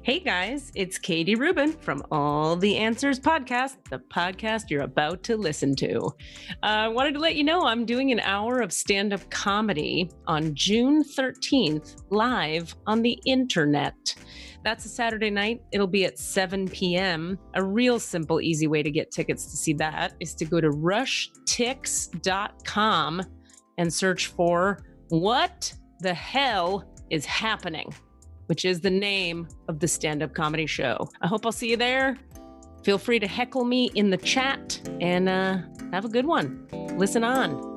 Hey guys, it's Katie Rubin from All the Answers podcast, the podcast you're about to listen to. I wanted to let you know I'm doing an hour of stand-up comedy on June 13th, live on the internet. That's a Saturday night. It'll be at 7 p.m. A real simple, easy way to get tickets to see that is to go to rushtix.com and search for What the Hell is Happening, which is the name of the stand-up comedy show. I hope I'll see you there. Feel free to heckle me in the chat and have a good one. Listen on.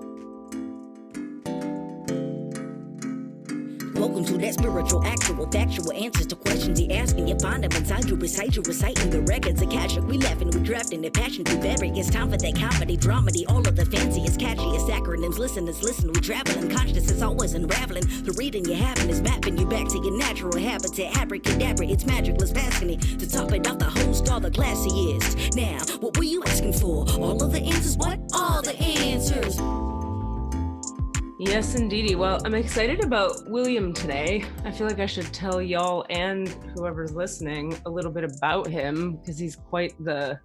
Welcome to that spiritual, actual, factual answers to questions you're asking. You find them inside you, recite you, reciting the records of cash. We laughing, we drafting the passion through various. Time for that comedy, dramedy, all of the fanciest, catchiest acronyms. Listeners, listen, we traveling. Consciousness always unraveling. The reading you're having is mapping you back to your natural habitat. Abracadabra, it's magicless, passionate. To top it off, the host, all the classiest. Now, what were you asking for? All of the answers? What? All the answers. Yes, indeedy. Well, I'm excited about William today. I feel like I should tell y'all and whoever's listening a little bit about him because he's quite the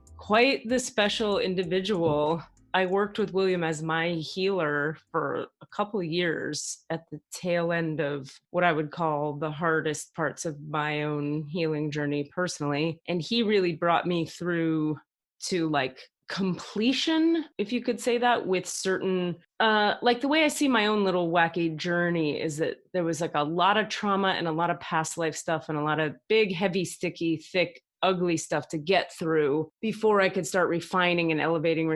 special individual. I worked with William as my healer for a couple of years at the tail end of what I would call the hardest parts of my own healing journey personally. And he really brought me through to like completion, if you could say that, with certain like the way I see my own little wacky journey is that there was like a lot of trauma and a lot of past life stuff and a lot of big, heavy, sticky, thick, ugly stuff to get through before I could start refining and elevating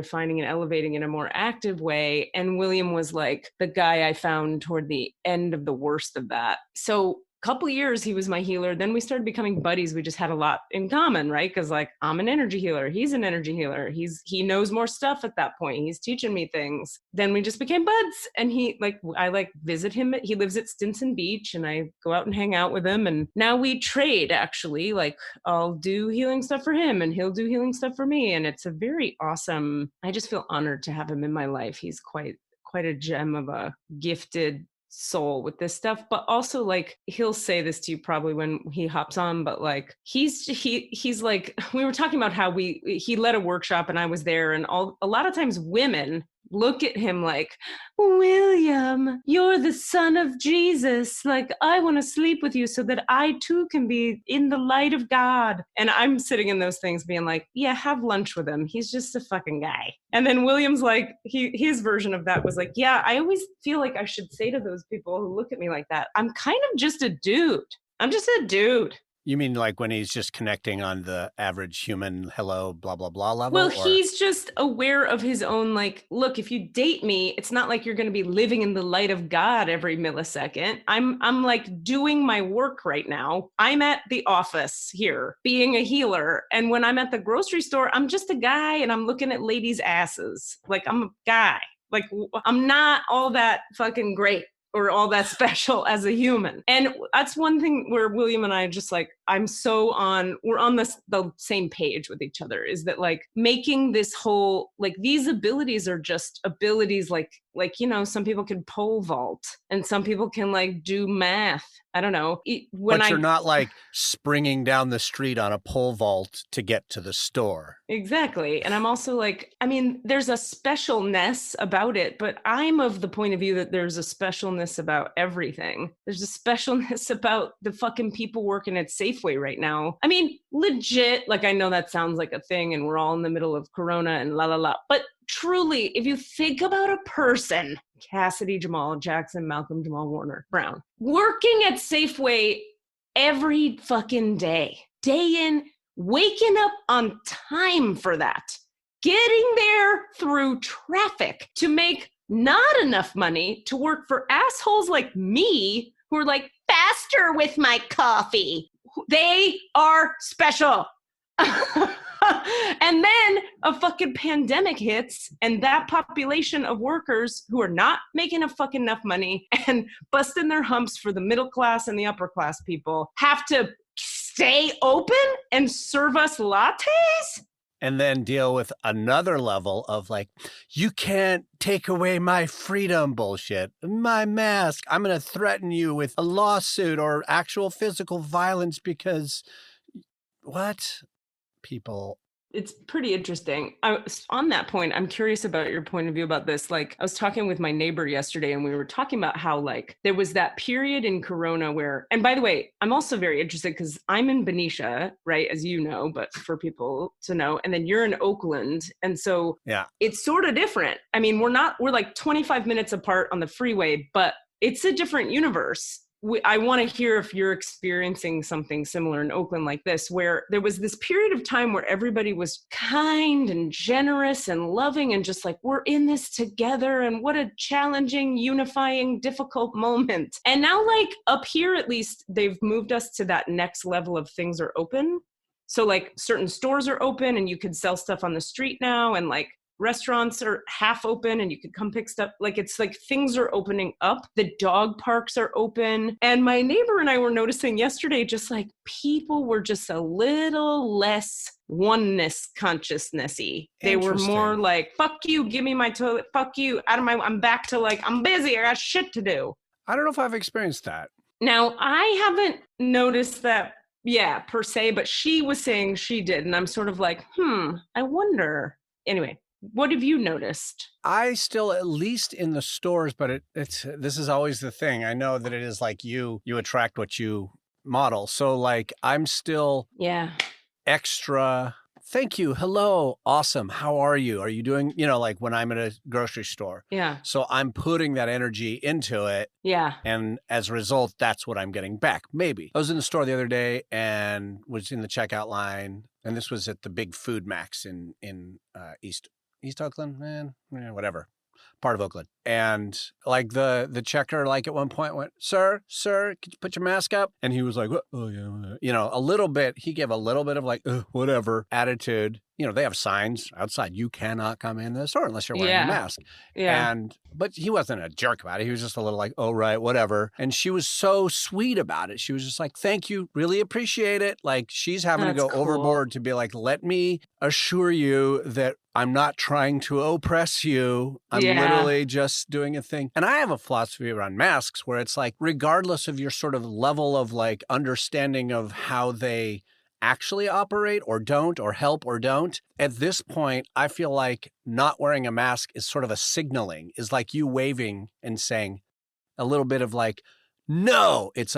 in a more active way. And William was like the guy I found toward the end of the worst of that. So couple of years he was my healer. Then we started becoming buddies. We just had a lot in common, right? Because like I'm an energy healer, he's an energy healer, he knows more stuff at that point, he's teaching me things. Then we just became buds, and I visit him. He lives at Stinson Beach, and I go out and hang out with him. And now we trade, actually. Like I'll do healing stuff for him and he'll do healing stuff for me, and it's a very awesome. I just feel honored to have him in my life. He's quite a gem of a gifted soul with this stuff. But also, like, he'll say this to you probably when he hops on, but like he's like, we were talking about how he led a workshop and I was there, and a lot of times women look at him like, William, you're the son of Jesus. Like, I want to sleep with you so that I too can be in the light of God. And I'm sitting in those things being like, yeah, have lunch with him. He's just a fucking guy. And then William's like, his version of that was like, yeah, I always feel like I should say to those people who look at me like that, I'm kind of just a dude. I'm just a dude. You mean like when he's just connecting on the average human hello, blah, blah, blah level? Well, he's just aware of his own, like, look, if you date me, it's not like you're going to be living in the light of God every millisecond. I'm like doing my work right now. I'm at the office here being a healer. And when I'm at the grocery store, I'm just a guy and I'm looking at ladies' asses. Like, I'm a guy. Like, I'm not all that fucking great or all that special as a human. And that's one thing where William and I just like, we're on the same page with each other, is that like making this whole, like these abilities are just abilities like, some people can pole vault and some people can like do math. I don't know. But you're not like springing down the street on a pole vault to get to the store. Exactly. And I'm also like, I mean, there's a specialness about it, but I'm of the point of view that there's a specialness about everything. There's a specialness about the fucking people working at Safeway right now. I mean, legit, like I know that sounds like a thing and we're all in the middle of Corona and la la la, but truly, if you think about a person, Cassidy, Jamal Jackson, Malcolm, Jamal Warner, Brown, working at Safeway every fucking day in, waking up on time for that, getting there through traffic to make not enough money to work for assholes like me who are like, faster with my coffee. They are special. And then a fucking pandemic hits and that population of workers who are not making a fucking enough money and busting their humps for the middle class and the upper class people have to stay open and serve us lattes? And then deal with another level of like, you can't take away my freedom bullshit, my mask. I'm going to threaten you with a lawsuit or actual physical violence because what people. It's pretty interesting. On that point, I'm curious about your point of view about this. Like, I was talking with my neighbor yesterday, and we were talking about how, like, there was that period in Corona where, and by the way, I'm also very interested because I'm in Benicia, right, as you know, but for people to know, and then you're in Oakland. And so Yeah. it's sort of different. I mean, we're like 25 minutes apart on the freeway, but it's a different universe. I want to hear if you're experiencing something similar in Oakland like this, where there was this period of time where everybody was kind and generous and loving and just like, we're in this together, and what a challenging, unifying, difficult moment. And now, like, up here, at least, they've moved us to that next level of things are open. So like certain stores are open and you can sell stuff on the street now, and like restaurants are half open and you could come pick stuff. Like, it's like things are opening up. The dog parks are open. And my neighbor and I were noticing yesterday, just like people were just a little less oneness consciousness-y. They were more like, fuck you, give me my toilet, fuck you, out of my, I'm back to like, I'm busy, I got shit to do. I don't know if I've experienced that. Now, I haven't noticed that, yeah, per se, but she was saying she did. And I'm sort of like, I wonder. Anyway. What have you noticed? I still, at least in the stores, but this is always the thing. I know that it is like you attract what you model. So like I'm still extra, thank you, hello, awesome, how are you? Are you doing, like when I'm at a grocery store. Yeah. So I'm putting that energy into it. Yeah. And as a result, that's what I'm getting back. Maybe. I was in the store the other day and was in the checkout line. And this was at the big Food Max in East Oakland, whatever, part of Oakland. And like the checker, like at one point went, sir, could you put your mask up? And he was like, oh yeah, a little bit, he gave a little bit of like, whatever attitude. They have signs outside. You cannot come in the store unless you're wearing a mask. Yeah. But he wasn't a jerk about it. He was just a little like, oh, right, whatever. And she was so sweet about it. She was just like, thank you, really appreciate it. Like she's having to go overboard to be like, let me assure you that I'm not trying to oppress you. I'm literally just doing a thing. And I have a philosophy around masks where it's like, regardless of your sort of level of like understanding of how they actually operate or don't, or help or don't, at this point, I feel like not wearing a mask is sort of a signaling, is like you waving and saying a little bit of like, no, it's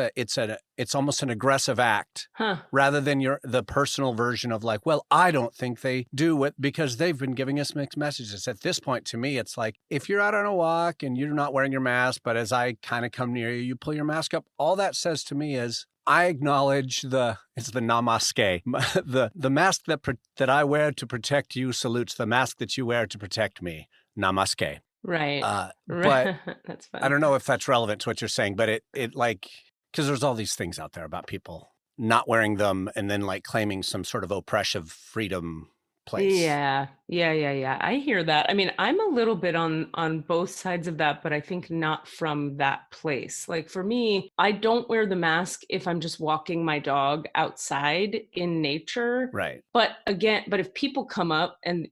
almost an aggressive act rather than the personal version of like, well, I don't think they do it because they've been giving us mixed messages. At this point, to me, it's like, if you're out on a walk and you're not wearing your mask, but as I kind of come near you, you pull your mask up, all that says to me is, I acknowledge it's the namaste. The mask that I wear to protect you salutes the mask that you wear to protect me. Namaste. Right. But that's fun. I don't know if that's relevant to what you're saying, but it like, because there's all these things out there about people not wearing them and then like claiming some sort of oppressive freedom place. Yeah. I hear that. I mean, I'm a little bit on both sides of that, but I think not from that place. Like for me, I don't wear the mask if I'm just walking my dog outside in nature. Right. But if people come up and,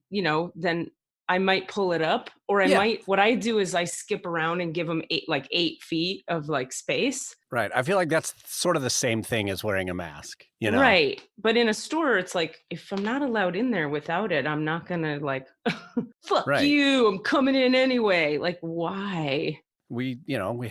then I might pull it up, or I might, what I do is I skip around and give them 8 feet of like space. Right. I feel like that's sort of the same thing as wearing a mask, Right. But in a store, it's like, if I'm not allowed in there without it, I'm not going to like, fuck you, I'm coming in anyway. Like, why? We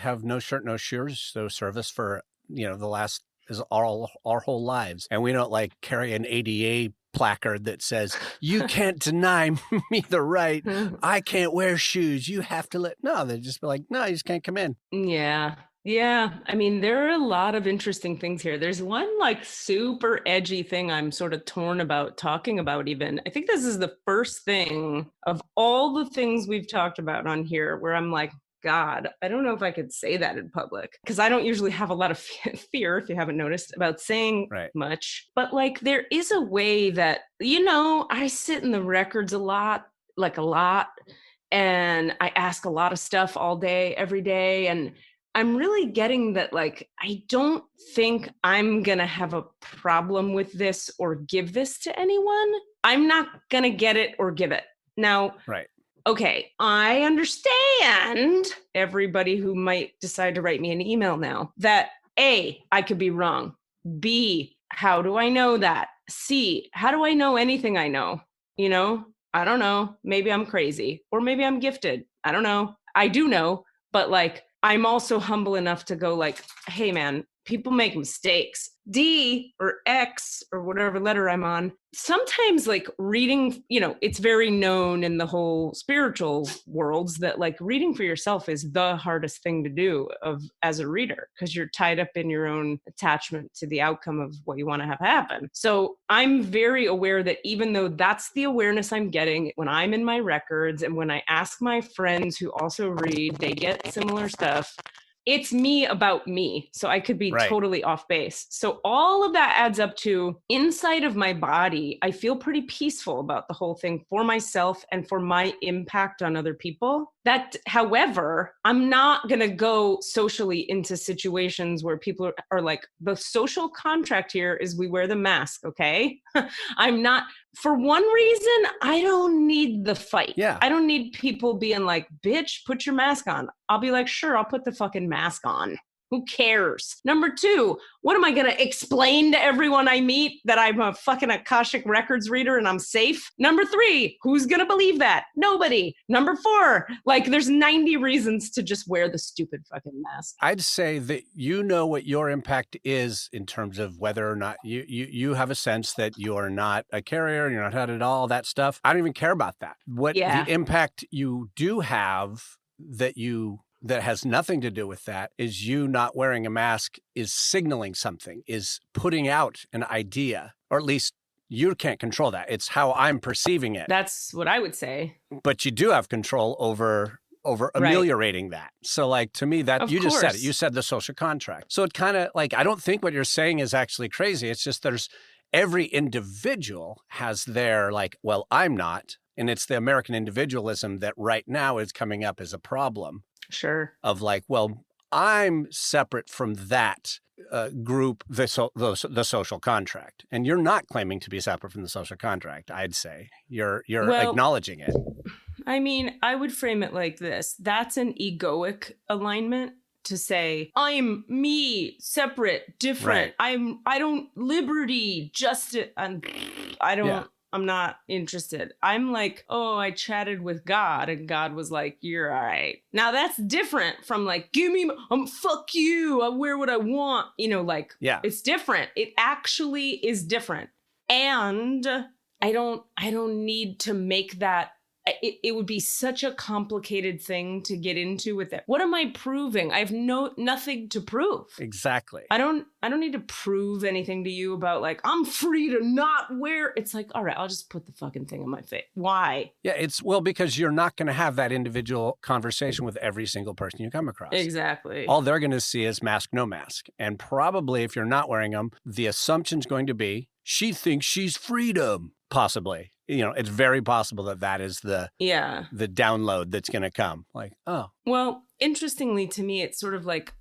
have no shirt, no shoes, no service for, the last is our whole lives. And we don't like carry an ADA placard that says, you can't deny me the right. I can't wear shoes. You have to no, they just be like, no, you just can't come in. Yeah. I mean, there are a lot of interesting things here. There's one like super edgy thing I'm sort of torn about talking about even. I think this is the first thing of all the things we've talked about on here where I'm like, God, I don't know if I could say that in public, because I don't usually have a lot of fear, if you haven't noticed, about saying much. But like, there is a way that, I sit in the records a lot, and I ask a lot of stuff all day, every day. And I'm really getting that, like, I don't think I'm going to have a problem with this or give this to anyone. I'm not going to get it or give it. Now, okay, I understand everybody who might decide to write me an email now that A, I could be wrong. B, how do I know that? C, how do I know anything I know? You know, I don't know. Maybe I'm crazy or maybe I'm gifted. I don't know. I do know, but like, I'm also humble enough to go like, hey man, people make mistakes. D or X or whatever letter I'm on, sometimes like reading, you know, it's very known in the whole spiritual worlds that like reading for yourself is the hardest thing to do as a reader, because you're tied up in your own attachment to the outcome of what you want to have happen. So I'm very aware that even though that's the awareness I'm getting when I'm in my records and when I ask my friends who also read, they get similar stuff. It's me about me. So I could be totally off base. So all of that adds up to inside of my body, I feel pretty peaceful about the whole thing for myself and for my impact on other people. That, however, I'm not going to go socially into situations where people are like, the social contract here is we wear the mask. Okay. I'm not, for one reason, I don't need the fight. Yeah. I don't need people being like, bitch, put your mask on. I'll be like, sure, I'll put the fucking mask on. Who cares? Number two, what am I going to explain to everyone I meet that I'm a fucking Akashic Records reader and I'm safe? Number three, who's going to believe that? Nobody. Number four, like there's 90 reasons to just wear the stupid fucking mask. I'd say that you know what your impact is in terms of whether or not you have a sense that you are not a carrier, you're not had it all, that stuff. I don't even care about that. What the impact you do have that has nothing to do with that is you not wearing a mask is signaling something, is putting out an idea, or at least you can't control that. It's how I'm perceiving it. That's what I would say. But you do have control over ameliorating that. So like, to me, that you just said it. You said the social contract. So it kind of like, I don't think what you're saying is actually crazy. It's just every individual has their like, well, I'm not. And it's the American individualism that right now is coming up as a problem. Sure. Of like, well, I'm separate from that group, the social contract. And you're not claiming to be separate from the social contract, I'd say. You're acknowledging it. I mean, I would frame it like this. That's an egoic alignment to say, I'm me, separate, different. Right. I don't liberty, justice. I'm not interested. I'm like, oh, I chatted with God and God was like, you're all right. Now that's different from like, give me, fuck you. I wear what I want. You know, like, it's different. It actually is different. And I don't need to make that. It would be such a complicated thing to get into with it. What am I proving? I have nothing to prove. Exactly. I don't need to prove anything to you about like, I'm free to not wear. It's like, all right, I'll just put the fucking thing on my face. Why? Yeah, because you're not going to have that individual conversation with every single person you come across. Exactly. All they're going to see is mask, no mask. And probably if you're not wearing them, the assumption's going to be, she thinks she's freedom, possibly. You know, it's very possible that is the download that's going to come. Like, oh. Well, interestingly to me, it's sort of like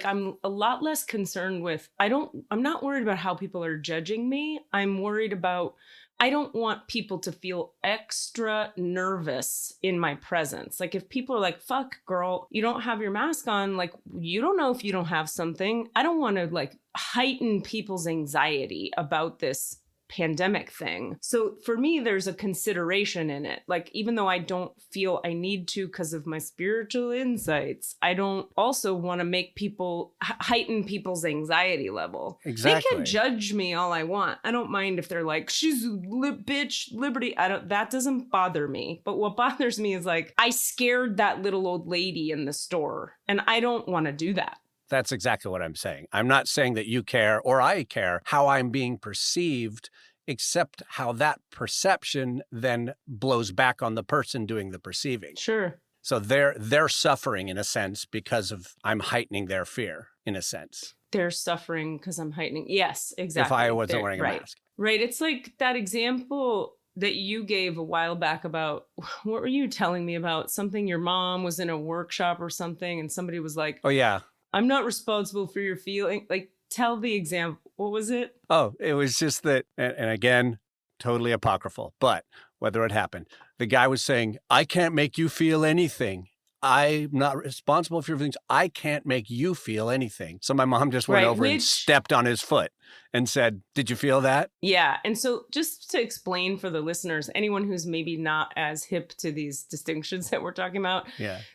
I'm a lot less concerned with, I'm not worried about how people are judging me. I'm worried about, I don't want people to feel extra nervous in my presence. Like if people are like, fuck girl, you don't have your mask on. Like, you don't know if you don't have something. I don't want to like heighten people's anxiety about this pandemic thing. So for me, there's a consideration in it. Like, even though I don't feel I need to because of my spiritual insights, I don't also want to make people heighten people's anxiety level. Exactly. They can judge me all I want. I don't mind if they're like, she's a bitch, liberty. That doesn't bother me. But what bothers me is like, I scared that little old lady in the store and I don't want to do that. That's exactly what I'm saying. I'm not saying that you care or I care how I'm being perceived, except how that perception then blows back on the person doing the perceiving. Sure. So they're suffering in a sense because of I'm heightening their fear in a sense. They're suffering because I'm heightening. Yes, exactly. If I wasn't wearing a mask. Right. It's like that example that you gave a while back about, what were you telling me about? Something your mom was in a workshop or something and somebody was like, oh yeah, I'm not responsible for your feeling. Like, tell the example. What was it? Oh, it was just that, and again, totally apocryphal, but whether it happened, the guy was saying, I can't make you feel anything. I'm not responsible for your feelings. I can't make you feel anything. So my mom just went over and stepped on his foot and said, did you feel that? Yeah. And so just to explain for the listeners, anyone who's maybe not as hip to these distinctions that we're talking about,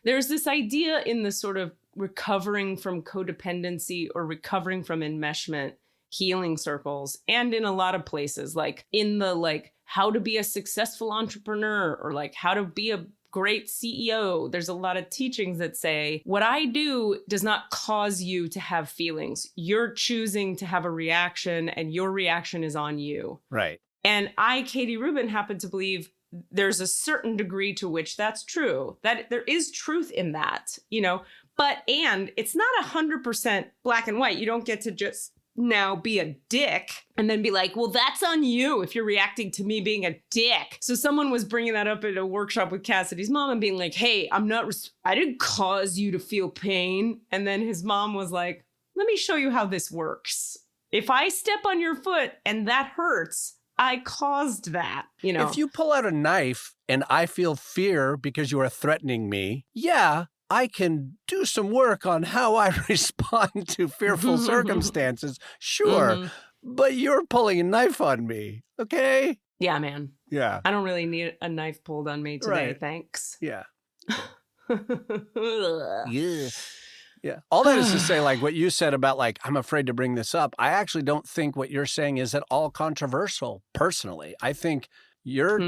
there's this idea in the sort of recovering from codependency or recovering from enmeshment healing circles, and in a lot of places, like in the like how to be a successful entrepreneur or like how to be a great CEO. There's a lot of teachings that say what I do does not cause you to have feelings. You're choosing to have a reaction and your reaction is on you. Right. And I, Katie Rubin, happen to believe there's a certain degree to which that's true, that there is truth in that, you know, and it's not 100% black and white. You don't get to just now be a dick and then be like, well, that's on you if you're reacting to me being a dick. So someone was bringing that up at a workshop with Cassidy's mom and being like, hey, I didn't cause you to feel pain. And then his mom was like, let me show you how this works. If I step on your foot and that hurts, I caused that, you know. If you pull out a knife and I feel fear because you are threatening me, I can do some work on how I respond to fearful circumstances. Sure. But you're pulling a knife on me. Okay. Yeah, man. Yeah. I don't really need a knife pulled on me today. Right. Thanks. Yeah. Yeah. All that is to say, like what you said about like, I'm afraid to bring this up. I actually don't think what you're saying is at all controversial personally. I think you're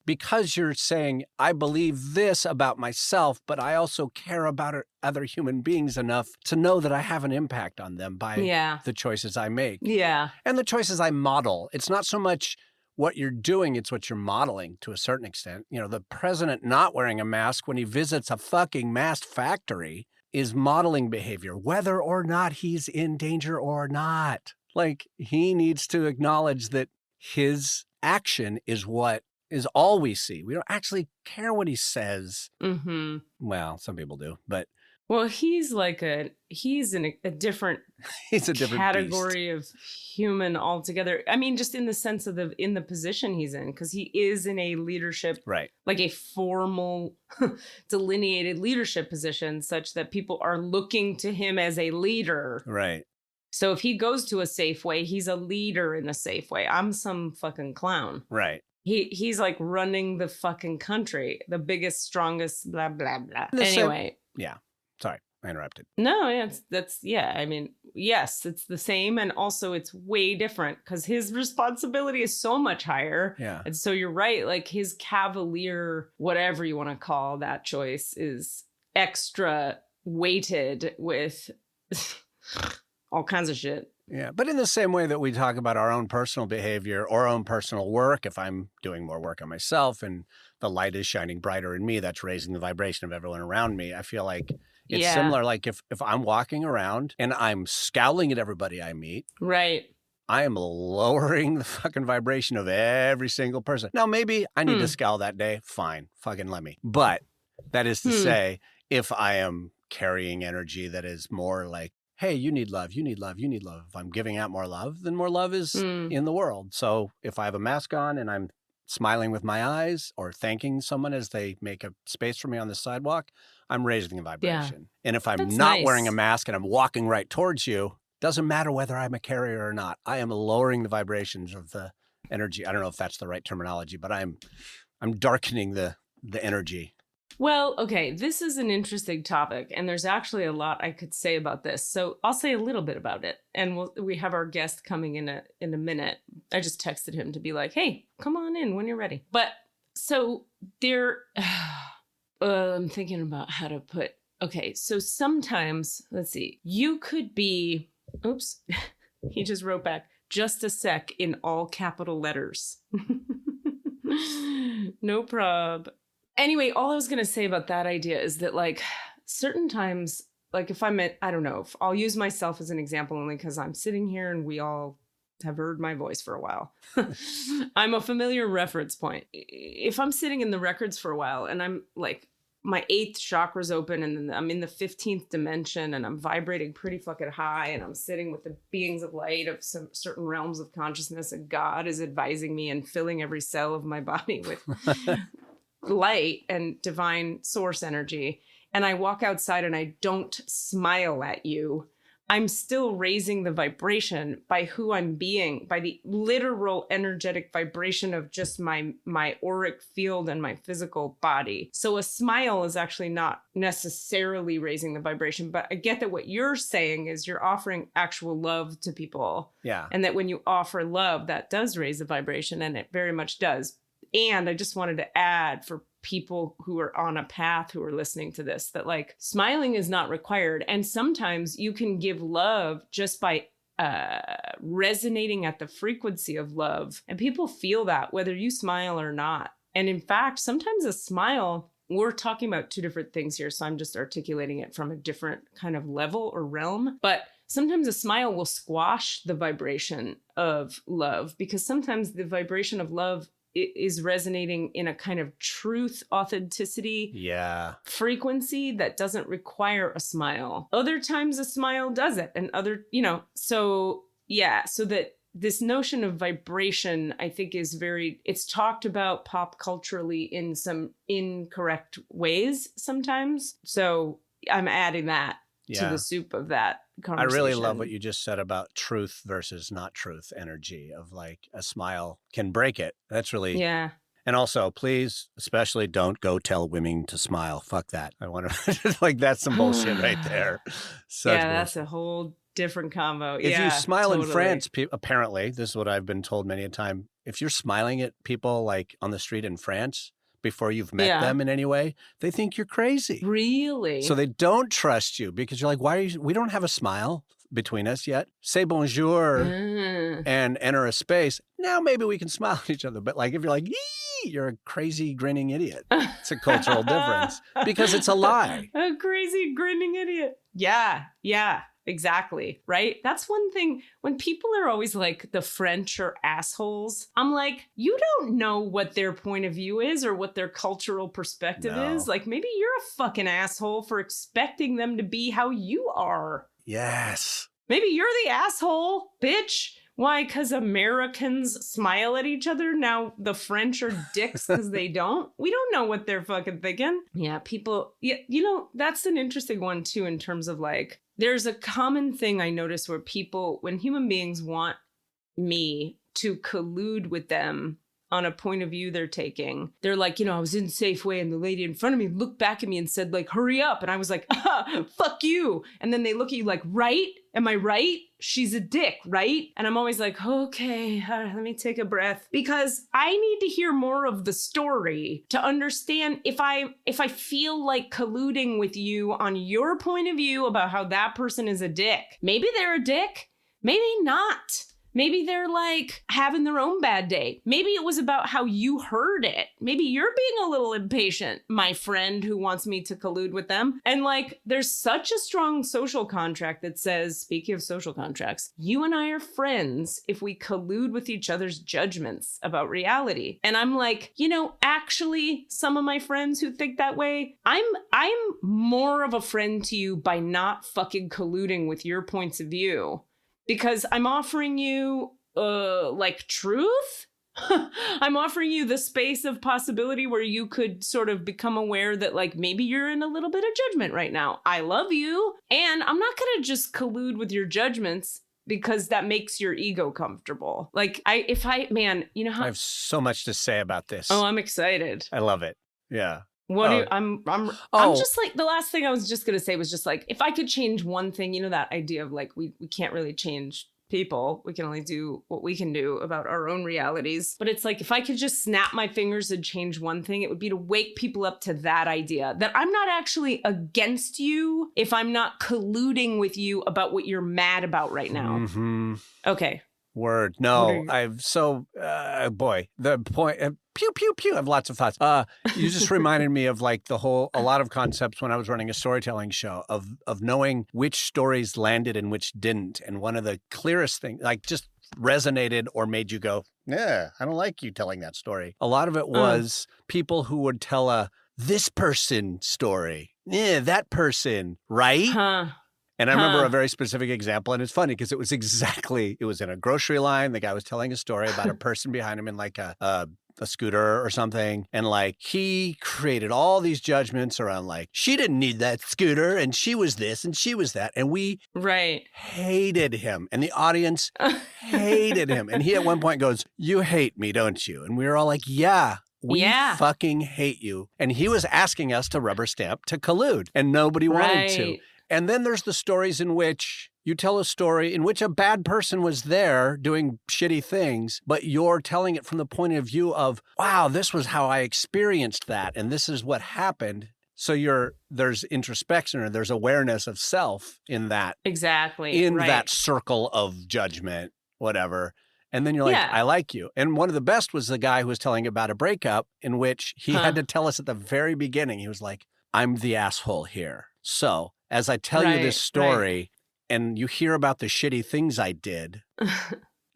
because you're saying, I believe this about myself, but I also care about other human beings enough to know that I have an impact on them by the choices I make. Yeah. And the choices I model. It's not so much what you're doing, it's what you're modeling to a certain extent. You know, the president not wearing a mask when he visits a fucking mask factory is modeling behavior, whether or not he's in danger or not. Like, he needs to acknowledge that his action is what is all we see. We don't actually care what he says. Mm-hmm. Well, some people do, but well, he's in a different he's a different category beast. Of human altogether. I mean, just in the sense of in the position he's in, because he is in a leadership, right, like a formal, delineated leadership position, such that people are looking to him as a leader, right. So if he goes to a Safeway, he's a leader in a Safeway. I'm some fucking clown. Right. He's like running the fucking country, the biggest, strongest, blah, blah, blah. Anyway. Yeah. Sorry, I interrupted. No, I mean, yes, it's the same. And also it's way different because his responsibility is so much higher. Yeah. And so you're right. Like his cavalier, whatever you want to call that choice, is extra weighted with all kinds of shit. Yeah, but in the same way that we talk about our own personal behavior or our own personal work, if I'm doing more work on myself and the light is shining brighter in me, that's raising the vibration of everyone around me. I feel like it's similar. Like if I'm walking around and I'm scowling at everybody I meet. Right. I am lowering the fucking vibration of every single person. Now, maybe I need to scowl that day. Fine. Fucking let me. But that is to say, if I am carrying energy that is more like, hey, you need love, you need love, you need love. If I'm giving out more love, then more love is in the world. So if I have a mask on and I'm smiling with my eyes or thanking someone as they make a space for me on the sidewalk, I'm raising the vibration. Yeah. And if I'm not wearing a mask and I'm walking right towards you, doesn't matter whether I'm a carrier or not. I am lowering the vibrations of the energy. I don't know if that's the right terminology, but I'm darkening the energy. Well, okay, this is an interesting topic, and there's actually a lot I could say about this. So I'll say a little bit about it, and we have our guest coming in a minute. I just texted him to be like, hey, come on in when you're ready. But so I'm thinking about how to put, okay, so sometimes, let's see, you could be, oops, he just wrote back, just a sec in all capital letters. No prob. Anyway, all I was going to say about that idea is that, like, certain times, like, if I'm at, I don't know, if I'll use myself as an example only because I'm sitting here and we all have heard my voice for a while. I'm a familiar reference point. If I'm sitting in the records for a while and I'm, like, my 8th chakra's open and then I'm in the 15th dimension and I'm vibrating pretty fucking high and I'm sitting with the beings of light of some certain realms of consciousness and God is advising me and filling every cell of my body with light and divine source energy, and I walk outside and I don't smile at you, I'm still raising the vibration by who I'm being, by the literal energetic vibration of just my auric field and my physical body. So a smile is actually not necessarily raising the vibration, but I get that what you're saying is you're offering actual love to people. Yeah. And that when you offer love, that does raise the vibration, and it very much does. And I just wanted to add for people who are on a path who are listening to this, that like smiling is not required. And sometimes you can give love just by resonating at the frequency of love. And people feel that whether you smile or not. And in fact, sometimes a smile, we're talking about two different things here, so I'm just articulating it from a different kind of level or realm. But sometimes a smile will squash the vibration of love, because sometimes the vibration of love is resonating in a kind of truth, authenticity, frequency that doesn't require a smile. Other times a smile does it, and other, so that this notion of vibration, I think, is it's talked about pop culturally in some incorrect ways sometimes. So I'm adding that to the soup of that conversation. I really love what you just said about truth versus not truth energy of like a smile can break it. That's really... Yeah. And also, please, especially don't go tell women to smile. Fuck that. I want to... like, that's some bullshit right there. Such bullshit. That's a whole different combo. If you smile in France, apparently, this is what I've been told many a time, if you're smiling at people like on the street in France before you've met them in any way, they think you're crazy. Really? So they don't trust you because you're like, we don't have a smile between us yet. Say bonjour and enter a space. Now maybe we can smile at each other. But like if you're like, you're a crazy grinning idiot. It's a cultural difference because it's a lie. A crazy grinning idiot. Yeah. Exactly. Right. That's one thing when people are always like the French are assholes. I'm like, you don't know what their point of view is or what their cultural perspective is. Like maybe you're a fucking asshole for expecting them to be how you are. Yes. Maybe you're the asshole, bitch. Why? Because Americans smile at each other. Now the French are dicks because they don't. We don't know what they're fucking thinking. Yeah, people. Yeah, that's an interesting one too in terms of like, there's a common thing I notice where people, when human beings want me to collude with them on a point of view they're taking, they're like, I was in Safeway and the lady in front of me looked back at me and said like, hurry up. And I was like, fuck you. And then they look at you like, right? Am I right? She's a dick, right? And I'm always like, okay, let me take a breath, because I need to hear more of the story to understand if I feel like colluding with you on your point of view about how that person is a dick. Maybe they're a dick, maybe not. Maybe they're like having their own bad day. Maybe it was about how you heard it. Maybe you're being a little impatient, my friend who wants me to collude with them. And like, there's such a strong social contract that says, speaking of social contracts, you and I are friends if we collude with each other's judgments about reality. And I'm like, actually, some of my friends who think that way, I'm more of a friend to you by not fucking colluding with your points of view. Because I'm offering you, like, truth? I'm offering you the space of possibility where you could sort of become aware that, like, maybe you're in a little bit of judgment right now. I love you. And I'm not going to just collude with your judgments because that makes your ego comfortable. Like, I have so much to say about this. Oh, I'm excited. I love it. Yeah. I'm just like, the last thing I was just going to say was just like, if I could change one thing, that idea of like, we can't really change people. We can only do what we can do about our own realities. But it's like, if I could just snap my fingers and change one thing, it would be to wake people up to that idea that I'm not actually against you if I'm not colluding with you about what you're mad about right now. Mm-hmm. Okay. Word. No, the point, pew, pew, pew. I have lots of thoughts. You just reminded me of like a lot of concepts when I was running a storytelling show of knowing which stories landed and which didn't. And one of the clearest things, like just resonated or made you go, yeah, I don't like you telling that story. A lot of it was people who would tell this person story. Yeah, that person, right? Huh. And I remember a very specific example, and it's funny because it was in a grocery line. The guy was telling a story about a person behind him in like a a scooter or something. And like, he created all these judgments around like, she didn't need that scooter and she was this and she was that. And we hated him. And the audience hated him. And he at one point goes, you hate me, don't you? And we were all like, yeah. We fucking hate you. And he was asking us to rubber stamp to collude, and nobody wanted to. And then there's the stories in which you tell a story in which a bad person was there doing shitty things, but you're telling it from the point of view of, wow, this was how I experienced that, and this is what happened. So there's introspection or there's awareness of self in that. Exactly. In that circle of judgment, whatever. And then you're like, I like you. And one of the best was the guy who was telling about a breakup in which he had to tell us at the very beginning. He was like, I'm the asshole here. So as I tell you this story and you hear about the shitty things I did,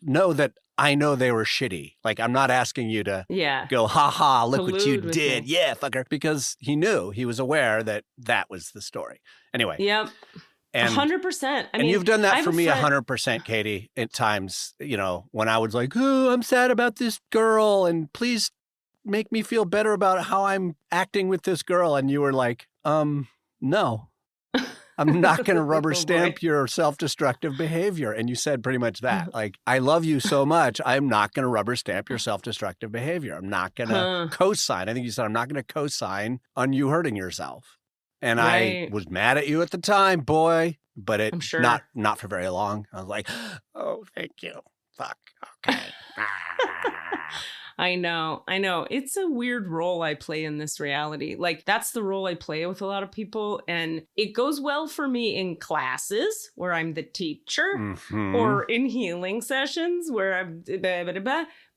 know that I know they were shitty. Like, I'm not asking you to go, ha ha, look collude what you did. Yeah, fucker. Because he knew, he was aware that that was the story. Anyway. Yep. And 100%. And you've done that for me 100%, Katie, at times, you know, when I was like, oh, I'm sad about this girl and please make me feel better about how I'm acting with this girl. And you were like, no, I'm not going to rubber stamp your self-destructive behavior. And you said pretty much that, like, I love you so much. I'm not going to rubber stamp your self-destructive behavior. I'm not going to co-sign. I think you said, I'm not going to co-sign on you hurting yourself. And I was mad at you at the time, boy, but it not for very long. I was like, oh, thank you. Fuck. Okay. I know. It's a weird role I play in this reality. Like, that's the role I play with a lot of people. And it goes well for me in classes where I'm the teacher or in healing sessions where I'm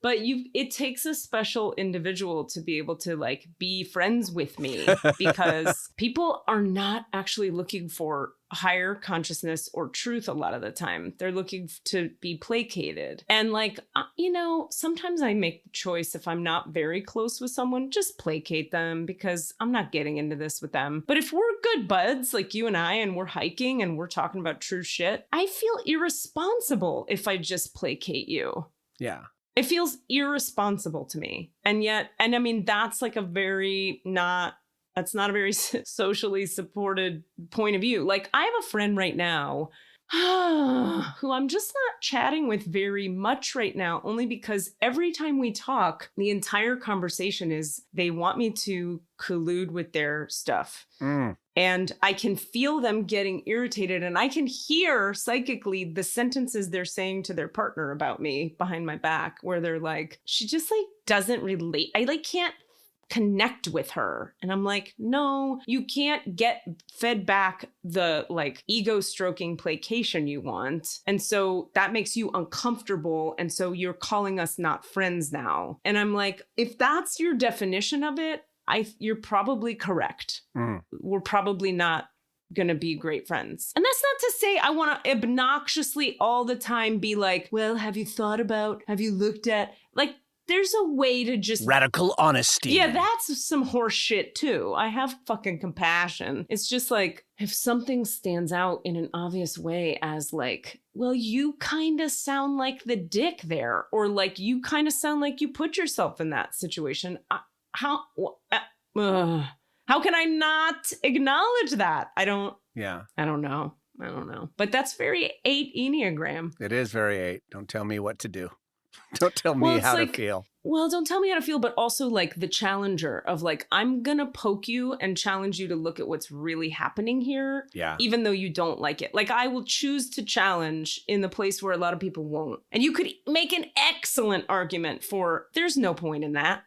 but it takes a special individual to be able to like be friends with me because people are not actually looking for higher consciousness or truth a lot of the time. They're looking to be placated. And like, you know, sometimes I make the choice if I'm not very close with someone, just placate them because I'm not getting into this with them. But if we're good buds, like you and I, and we're hiking and we're talking about true shit, I feel irresponsible if I just placate you. Yeah. It feels irresponsible to me. And yet, and I mean, that's like that's not a very socially supported point of view. Like, I have a friend right now who I'm just not chatting with very much right now, only because every time we talk, the entire conversation is they want me to collude with their stuff. And I can feel them getting irritated, and I can hear psychically the sentences they're saying to their partner about me behind my back, where they're like, she just like doesn't relate. I like can't connect with her. And I'm like, no, you can't get fed back the like ego stroking placation you want. And so that makes you uncomfortable. And so you're calling us not friends now. And I'm like, if that's your definition of it, you're probably correct. We're probably not going to be great friends. And that's not to say I want to obnoxiously all the time be like, well, have you looked at, like, there's a way to just... Radical honesty. Yeah, that's some horse shit too. I have fucking compassion. It's just like, if something stands out in an obvious way as like, well, you kind of sound like the dick there, or like you kind of sound like you put yourself in that situation. How can I not acknowledge that? I don't know. But that's very 8 Enneagram. It is very 8. Don't tell me what to do. Don't tell me how to feel. Well, don't tell me how to feel, but also like the challenger of like, I'm going to poke you and challenge you to look at what's really happening here. Yeah. Even though you don't like it. Like, I will choose to challenge in the place where a lot of people won't. And you could make an excellent argument for there's no point in that.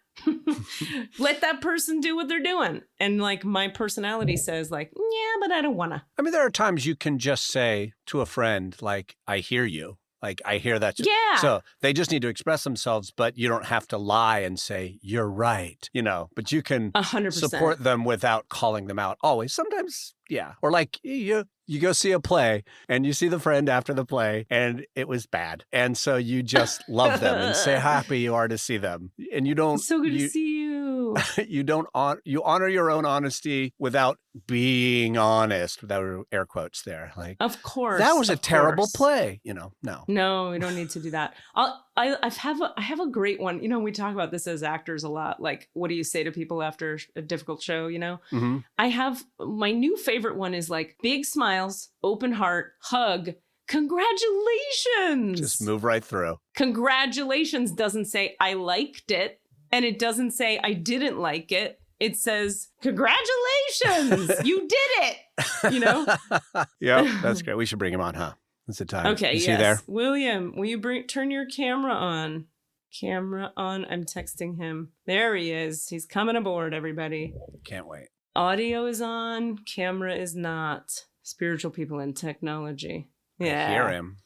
Let that person do what they're doing. And like, my personality says like, yeah, but I don't want to. I mean, there are times you can just say to a friend, like, I hear you. Like, I hear that. Yeah. So they just need to express themselves, but you don't have to lie and say, you're right, you know, but you can 100% support them without calling them out always. Sometimes, yeah. Or like, you you go see a play and you see the friend after the play and it was bad. And so you just love them and say how happy you are to see them. And you don't, So good to see you. you honor your own honesty without being honest. That were air quotes there. Like, of course, that was a terrible course. play. No, we don't need to do that. I have a great one. We talk about this as actors a lot. Like, what do you say to people after a difficult show? Mm-hmm. I have my new favorite one is like big smiles, open heart, hug. Congratulations. Just move right through. Congratulations doesn't say I liked it. And it doesn't say I didn't like it. It says, congratulations, you did it, Yeah, that's great. We should bring him on, huh? That's the time. Okay, Is yes. he there? William, will you turn your camera on? Camera on. I'm texting him. There he is. He's coming aboard, everybody. Can't wait. Audio is on. Camera is not. Spiritual people and technology. Yeah. I hear him.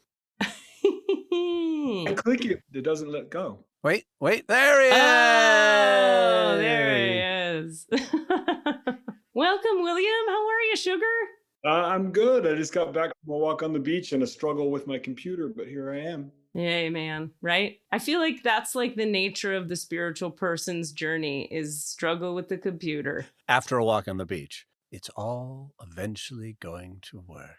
I click it. It doesn't let go. Wait, there he is. Oh, there he is. Welcome, William. How are you, sugar? I'm good. I just got back from a walk on the beach and a struggle with my computer, but here I am. Yay, man. Right? I feel like that's like the nature of the spiritual person's journey is struggle with the computer. After a walk on the beach, it's all eventually going to work.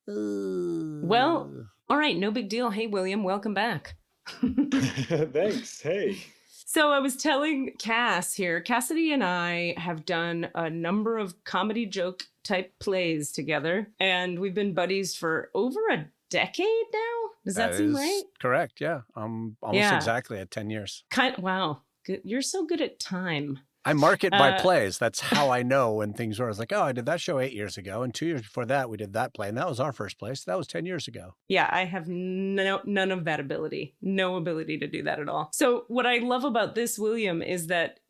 Well, all right. No big deal. Hey, William, welcome back. Thanks. Hey. So I was telling Cass here, Cassidy and I have done a number of comedy joke type plays together, and we've been buddies for over a decade now. Does that seem right? Correct. Yeah. Almost exactly at 10 years. Wow. Good. You're so good at time. I mark it by plays. That's how I know when things were. I was like, oh, I did that show 8 years ago. And 2 years before that, we did that play. And that was our first place. That was 10 years ago. Yeah, I have none of that ability. No ability to do that at all. So what I love about this, William, is that,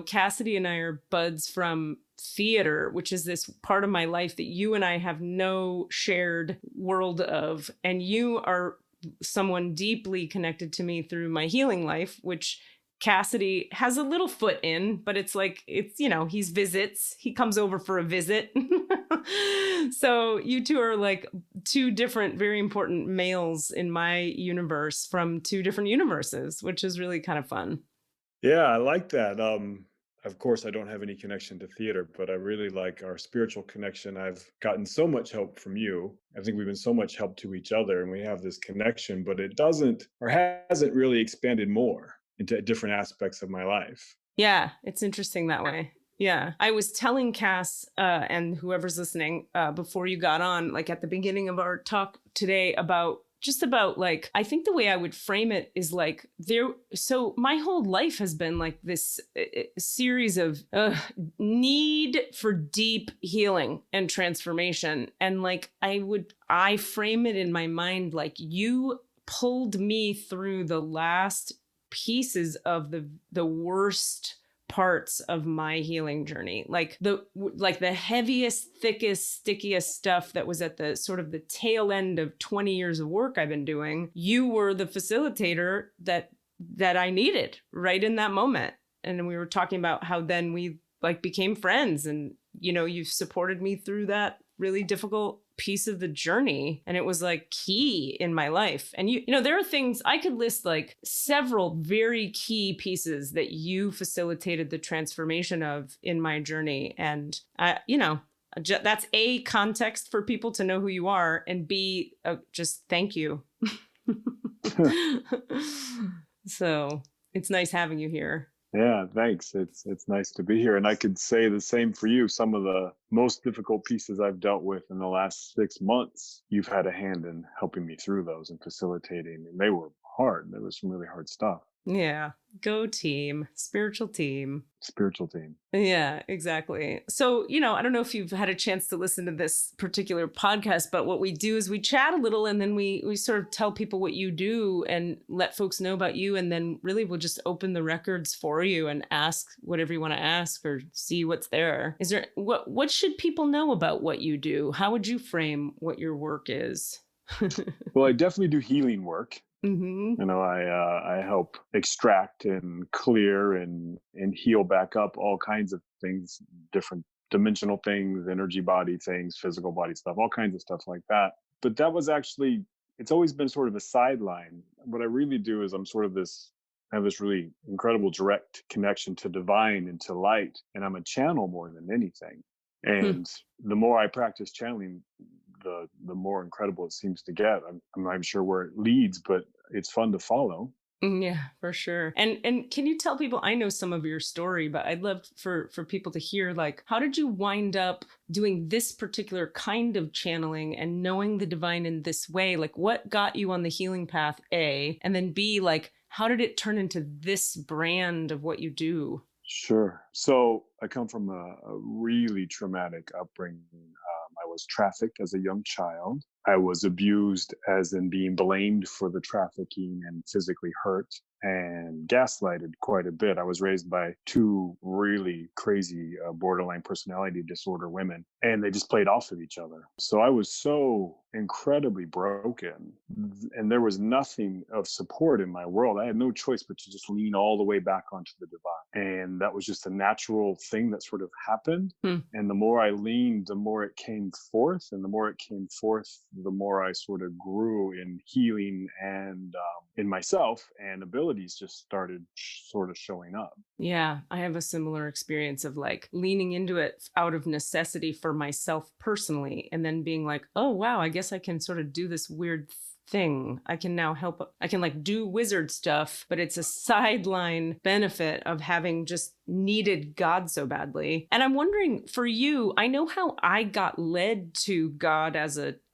Cassidy and I are buds from theater, which is this part of my life that you and I have no shared world of. And you are someone deeply connected to me through my healing life, which Cassidy has a little foot in, but it's he's visits. He comes over for a visit. So you two are like two different, very important males in my universe from two different universes, which is really kind of fun. Yeah, I like that. Of course, I don't have any connection to theater, but I really like our spiritual connection. I've gotten so much help from you. I think we've been so much help to each other, and we have this connection, but it hasn't really expanded more into different aspects of my life. Yeah, it's interesting that way. Yeah. I was telling Cass and whoever's listening before you got on, like at the beginning of our talk today about like, I think the way I would frame it is like so my whole life has been like this series of need for deep healing and transformation. And like, I frame it in my mind, like you pulled me through the last pieces of the worst parts of my healing journey, like the heaviest, thickest, stickiest stuff that was at the sort of the tail end of 20 years of work I've been doing. You were the facilitator that I needed right in that moment. And we were talking about how then we like became friends, and you've supported me through that really difficult piece of the journey, and it was like key in my life. And there are things I could list, like several very key pieces that you facilitated the transformation of in my journey. And that's A, context for people to know who you are, and B, just thank you. So it's nice having you here. Yeah, thanks. It's nice to be here. And I could say the same for you. Some of the most difficult pieces I've dealt with in the last 6 months, you've had a hand in helping me through those and facilitating. And they were hard. There was some really hard stuff. Yeah. Go team. Spiritual team. Spiritual team. Yeah, exactly. So, I don't know if you've had a chance to listen to this particular podcast, but what we do is we chat a little, and then we sort of tell people what you do and let folks know about you. And then really we'll just open the records for you and ask whatever you want to ask or see what's there. Is there, what should people know about what you do? How would you frame what your work is? Well, I definitely do healing work. Mm-hmm. I help extract and clear and heal back up all kinds of things, different dimensional things, energy body things, physical body stuff, all kinds of stuff like that. But that was actually, it's always been sort of a sideline. What I really do is I have this really incredible direct connection to divine and to light, and I'm a channel more than anything. Hmm. And the more I practice channeling, the more incredible it seems to get. I'm not even sure where it leads, but it's fun to follow. Yeah, for sure. And can you tell people, I know some of your story, but I'd love for people to hear, like, how did you wind up doing this particular kind of channeling and knowing the divine in this way? Like, what got you on the healing path, A, and then B, like, how did it turn into this brand of what you do? Sure. So I come from a really traumatic upbringing. I was trafficked as a young child. I was abused, as in being blamed for the trafficking and physically hurt and gaslighted quite a bit. I was raised by two really crazy borderline personality disorder women, and they just played off of each other. So I was so incredibly broken, and there was nothing of support in my world. I had no choice but to just lean all the way back onto the divine. And that was just a natural thing that sort of happened. Hmm. And the more I leaned, the more it came forth. And the more it came forth, the more I sort of grew in healing and in myself, and abilities just started sort of showing up. Yeah, I have a similar experience of like leaning into it out of necessity for myself personally, and then being like, oh, wow, I guess I can sort of do this weird thing. I can now help. I can like do wizard stuff, but it's a sideline benefit of having just needed God so badly. And I'm wondering for you, I know how I got led to God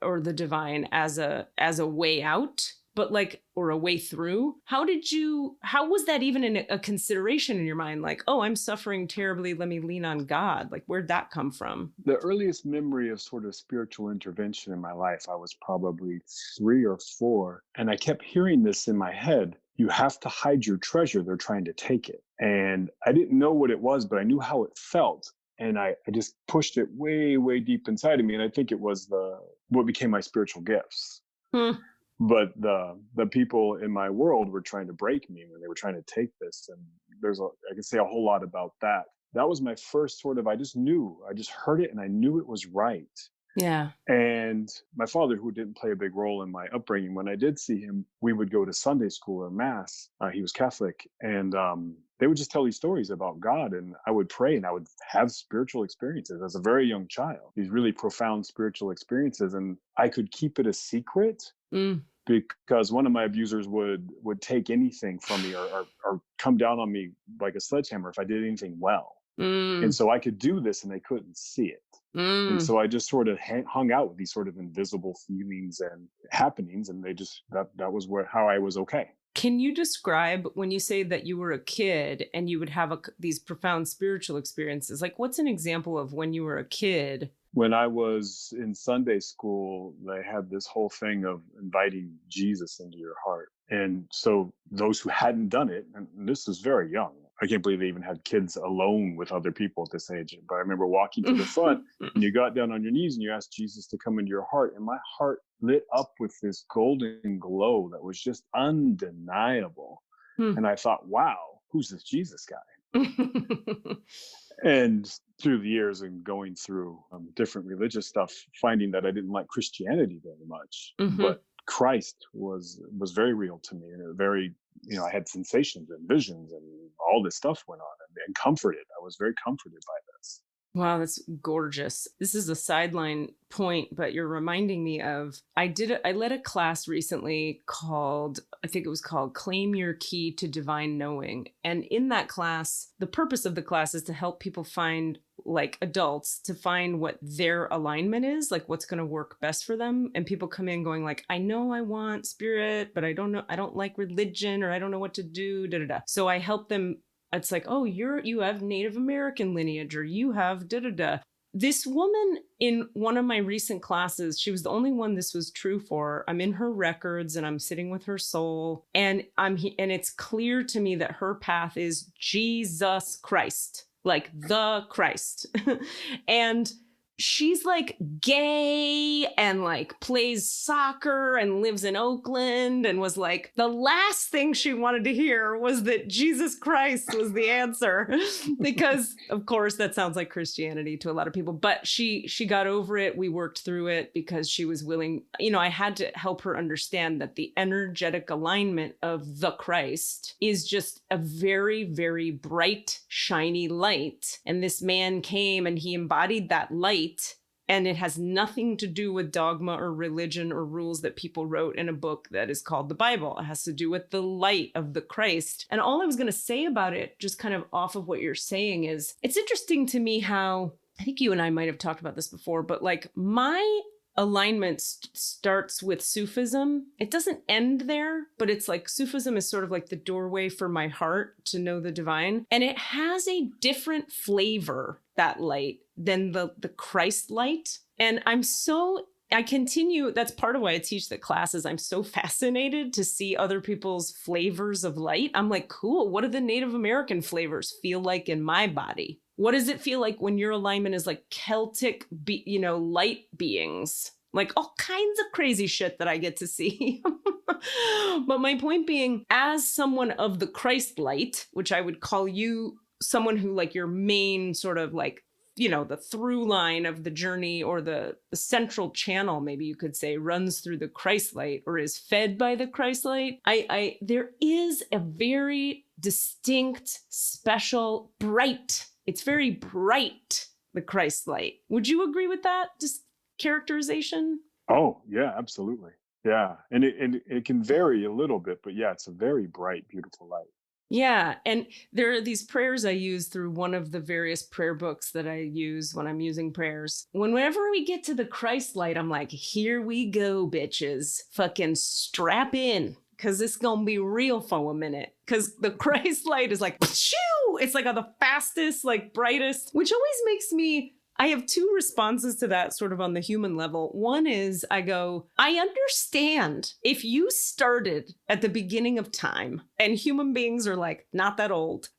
or the divine as a way out, but like, or a way through. How was that even a consideration in your mind? Like, oh, I'm suffering terribly, let me lean on God. Like, where'd that come from? The earliest memory of sort of spiritual intervention in my life, I was probably 3 or 4, and I kept hearing this in my head: you have to hide your treasure, they're trying to take it. And I didn't know what it was, but I knew how it felt. And I just pushed it way, way deep inside of me. And I think it was what became my spiritual gifts. Hmm. But the people in my world were trying to break me when they were trying to take this. And I can say a whole lot about that. That was my first sort of, I just heard it and I knew it was right. Yeah. And my father, who didn't play a big role in my upbringing, when I did see him, we would go to Sunday school or mass. He was Catholic, and they would just tell these stories about God, and I would pray and I would have spiritual experiences as a very young child, these really profound spiritual experiences. And I could keep it a secret. Mm. Because one of my abusers would take anything from me, or come down on me like a sledgehammer if I did anything well. And so I could do this and they couldn't see it. And so I just sort of hung out with these sort of invisible feelings and happenings, and that was how I was okay. Can you describe, when you say that you were a kid and you would have these profound spiritual experiences, like what's an example of when you were a kid? When I was in Sunday school, they had this whole thing of inviting Jesus into your heart. And so those who hadn't done it, and this is very young, I can't believe they even had kids alone with other people at this age. But I remember walking to the front and you got down on your knees and you asked Jesus to come into your heart. And my heart lit up with this golden glow that was just undeniable. And I thought, wow, who's this Jesus guy? And through the years and going through different religious stuff, finding that I didn't like Christianity very much, but Christ was very real to me, and very, I had sensations and visions and all this stuff went on, and comforted. I was very comforted by this. Wow, that's gorgeous. This is a sideline point, but you're reminding me of, I led a class recently called, I think it was called Claim Your Key to Divine Knowing. And in that class, the purpose of the class is to help people find, like adults, to find what their alignment is, like what's going to work best for them. And people come in going like, I know I want spirit, but I don't know, I don't like religion, or I don't know what to do, da da da. So I help them. It's like, oh, you have Native American lineage, or you have da da da. This woman in one of my recent classes, she was the only one this was true for. I'm in her records and I'm sitting with her soul, and and it's clear to me that her path is Jesus Christ, like the Christ. And she's like gay and like plays soccer and lives in Oakland, and was like, the last thing she wanted to hear was that Jesus Christ was the answer. Because of course that sounds like Christianity to a lot of people, but she got over it. We worked through it because she was willing, I had to help her understand that the energetic alignment of the Christ is just a very, very bright, shiny light. And this man came and he embodied that light. And it has nothing to do with dogma or religion or rules that people wrote in a book that is called the Bible. It has to do with the light of the Christ. And all I was going to say about it, just kind of off of what you're saying, is it's interesting to me how, I think you and I might have talked about this before, but like my alignment starts with Sufism. It doesn't end there, but it's like Sufism is sort of like the doorway for my heart to know the divine. And it has a different flavor, that light, than the Christ light. And I continue, that's part of why I teach the classes. I'm so fascinated to see other people's flavors of light. I'm like, cool, what do the Native American flavors feel like in my body? What does it feel like when your alignment is like Celtic, light beings? Like all kinds of crazy shit that I get to see. But my point being, as someone of the Christ light, which I would call you someone who like your main sort of like, the through line of the journey, or the central channel, maybe you could say, runs through the Christ light or is fed by the Christ light. There is a very distinct, special, bright, it's very bright, the Christ light. Would you agree with that? Just characterization? Oh, yeah, absolutely. Yeah. And it can vary a little bit, but yeah, it's a very bright, beautiful light. Yeah. And there are these prayers I use through one of the various prayer books that I use when I'm using prayers. Whenever we get to the Christ light, I'm like, here we go, bitches. Fucking strap in, because it's going to be real for a minute. Because the Christ light is like, shoo! It's like on the fastest, like brightest, which always makes me... I have two responses to that sort of on the human level. One is I go, I understand if you started at the beginning of time and human beings are like not that old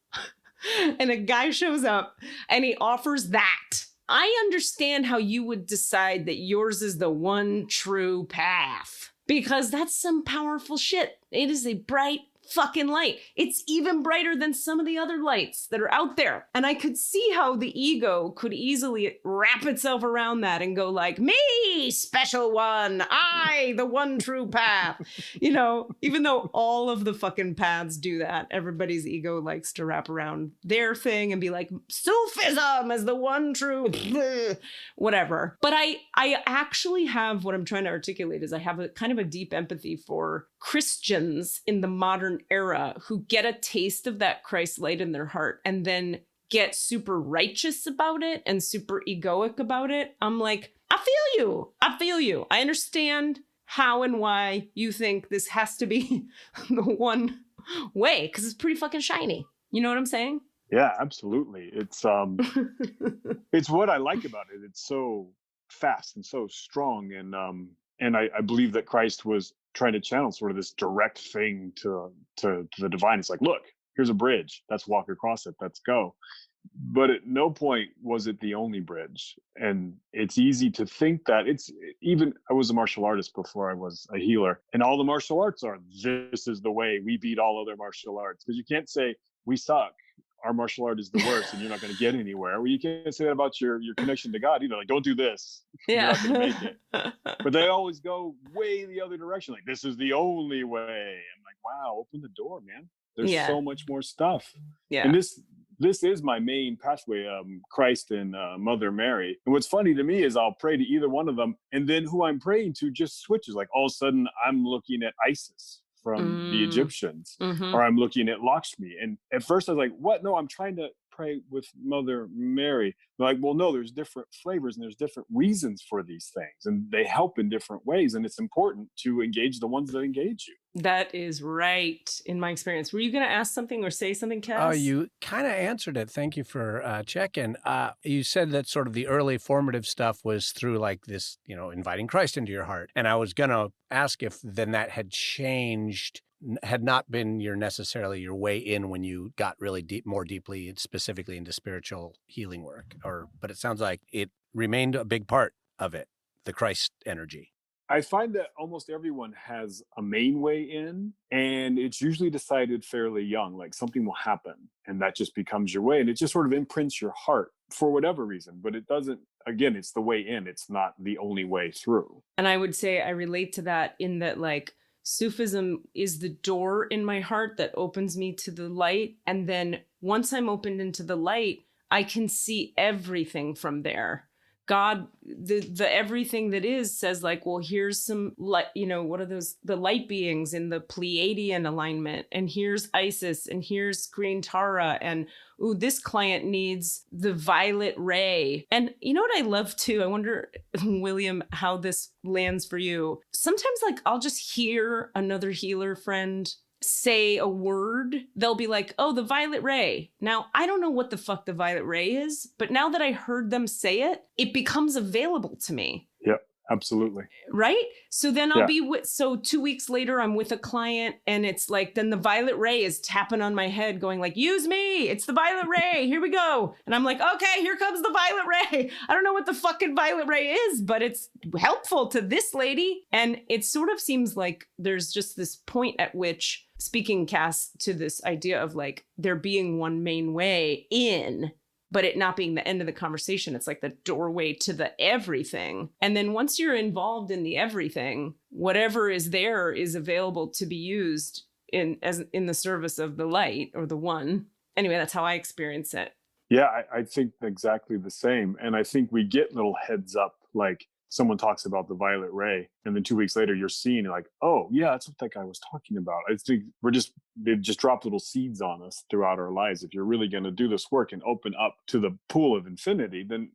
and a guy shows up and he offers that. I understand how you would decide that yours is the one true path, because that's some powerful shit. It is a bright fucking light. It's even brighter than some of the other lights that are out there. And I could see how the ego could easily wrap itself around that and go like, me, special one, I, the one true path. Even though all of the fucking paths do that, everybody's ego likes to wrap around their thing and be like, Sufism is the one true, whatever. But I actually have, what I'm trying to articulate is I have a kind of a deep empathy for Christians in the modern era who get a taste of that Christ light in their heart and then get super righteous about it and super egoic about it. I'm like, I feel you. I understand how and why you think this has to be the one way, because it's pretty fucking shiny. You know what I'm saying? Yeah, absolutely. It's it's what I like about it. It's so fast and so strong, and I believe that Christ was trying to channel sort of this direct thing to the divine. It's like, look, here's a bridge. Let's walk across it. Let's go. But at no point was it the only bridge. And it's easy to think that I was a martial artist before I was a healer. And all the martial arts are, this is the way, we beat all other martial arts. Because you can't say, we suck, our martial art is the worst and you're not going to get anywhere. Well, you can't say that about your connection to God either. Like, don't do this. Yeah. You're not going to make it. But they always go way the other direction. Like, this is the only way. I'm like, wow, open the door, man. There's so much more stuff. Yeah. And this is my main pathway, Christ and Mother Mary. And what's funny to me is I'll pray to either one of them, and then who I'm praying to just switches. Like all of a sudden I'm looking at Isis from the Egyptians, or I'm looking at Lakshmi. And at first I was like, what? No, I'm trying to pray with Mother Mary. They're like, well, no, there's different flavors and there's different reasons for these things, and they help in different ways. And it's important to engage the ones that engage you. That is right, in my experience. Were you going to ask something or say something, Cass? Oh, you kind of answered it. Thank you for checking. You said that sort of the early formative stuff was through like this, inviting Christ into your heart. And I was going to ask if then that had changed had not been necessarily your way in when you got really more deeply, specifically into spiritual healing work, but it sounds like it remained a big part of it, the Christ energy. I find that almost everyone has a main way in, and it's usually decided fairly young, like something will happen and that just becomes your way. And it just sort of imprints your heart for whatever reason, but it doesn't, again, it's the way in, it's not the only way through. And I would say I relate to that in that, like, Sufism is the door in my heart that opens me to the light. And then once I'm opened into the light, I can see everything from there. God, the everything that is says, like, well, here's some light, what are those, the light beings in the Pleiadian alignment, and here's Isis, and here's Green Tara, and ooh, this client needs the violet ray. And you know what I love too? I wonder, William, how this lands for you. Sometimes, like, I'll just hear another healer friend say a word. They'll be like, oh, the violet ray. Now, I don't know what the fuck the violet ray is, but now that I heard them say it, it becomes available to me. Yep, absolutely. Right? So then I'll be so 2 weeks later, I'm with a client, and it's like, then the violet ray is tapping on my head going like, use me. It's the violet ray. Here we go. And I'm like, okay, here comes the violet ray. I don't know what the fucking violet ray is, but it's helpful to this lady. And it sort of seems like there's just this point at which, speaking, Cass, to this idea of like there being one main way in, but it not being the end of the conversation. It's like the doorway to the everything. And then once you're involved in the everything, whatever is there is available to be used in the service of the light or the one. Anyway, that's how I experience it. Yeah, I think exactly the same. And I think we get little heads up, like someone talks about the violet ray, and then 2 weeks later you're seeing like, oh yeah, that's what that guy was talking about. I think they've just dropped little seeds on us throughout our lives. If you're really going to do this work and open up to the pool of infinity, then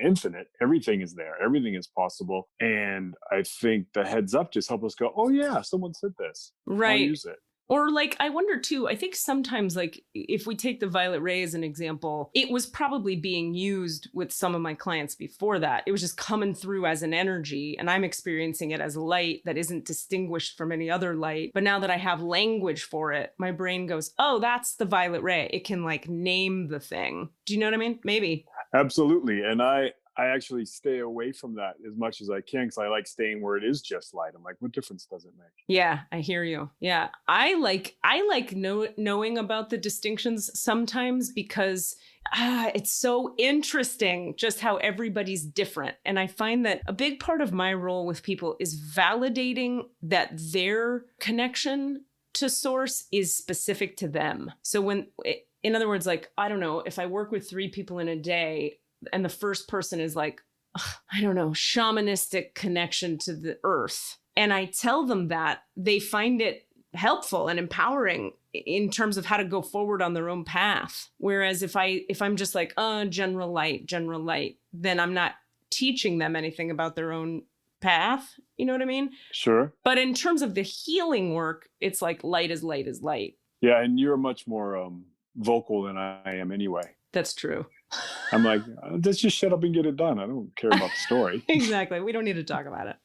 infinite, everything is there, everything is possible. And I think the heads up just help us go, oh yeah, someone said this, right? I'll use it. Or like, I wonder too, I think sometimes, like, if we take the violet ray as an example, it was probably being used with some of my clients before that. It was just coming through as an energy, and I'm experiencing it as light that isn't distinguished from any other light. But now that I have language for it, my brain goes, oh, that's the violet ray. It can like name the thing. Do you know what I mean? Maybe. Absolutely. And I actually stay away from that as much as I can, because I like staying where it is just light. I'm like, what difference does it make? Yeah, I hear you. Yeah, I like knowing about the distinctions sometimes, because it's so interesting just how everybody's different. And I find that a big part of my role with people is validating that their connection to source is specific to them. So in other words, like, I don't know, if I work with 3 people in a day, and the first person is like, I don't know, shamanistic connection to the earth, and I tell them that, they find it helpful and empowering in terms of how to go forward on their own path. Whereas if I'm just like, general light, then I'm not teaching them anything about their own path. You know what I mean? Sure. But in terms of the healing work, it's like light is light is light. Yeah, and you're much more vocal than I am anyway. That's true. I'm like, let's just shut up and get it done. I don't care about the story. Exactly. We don't need to talk about it.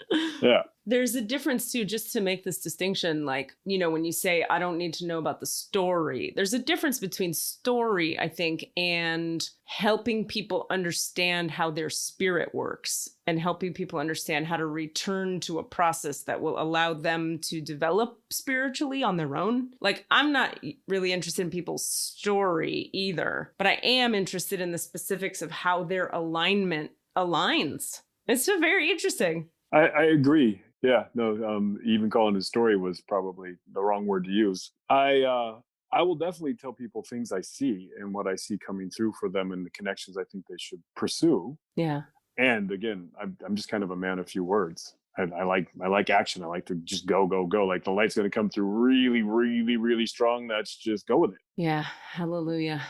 Yeah. There's a difference too, just to make this distinction, like, when you say, I don't need to know about the story, there's a difference between story, I think, and helping people understand how their spirit works, and helping people understand how to return to a process that will allow them to develop spiritually on their own. Like, I'm not really interested in people's story either, but I am interested in the specifics of how their alignment aligns. It's so very interesting. I agree. Yeah, no, even calling it a story was probably the wrong word to use. I will definitely tell people things I see and what I see coming through for them, and the connections I think they should pursue. Yeah. And again, I'm just kind of a man of few words. I like action. I like to just go. Like, the light's going to come through really, really, really strong. Let's just go with it. Yeah. Hallelujah.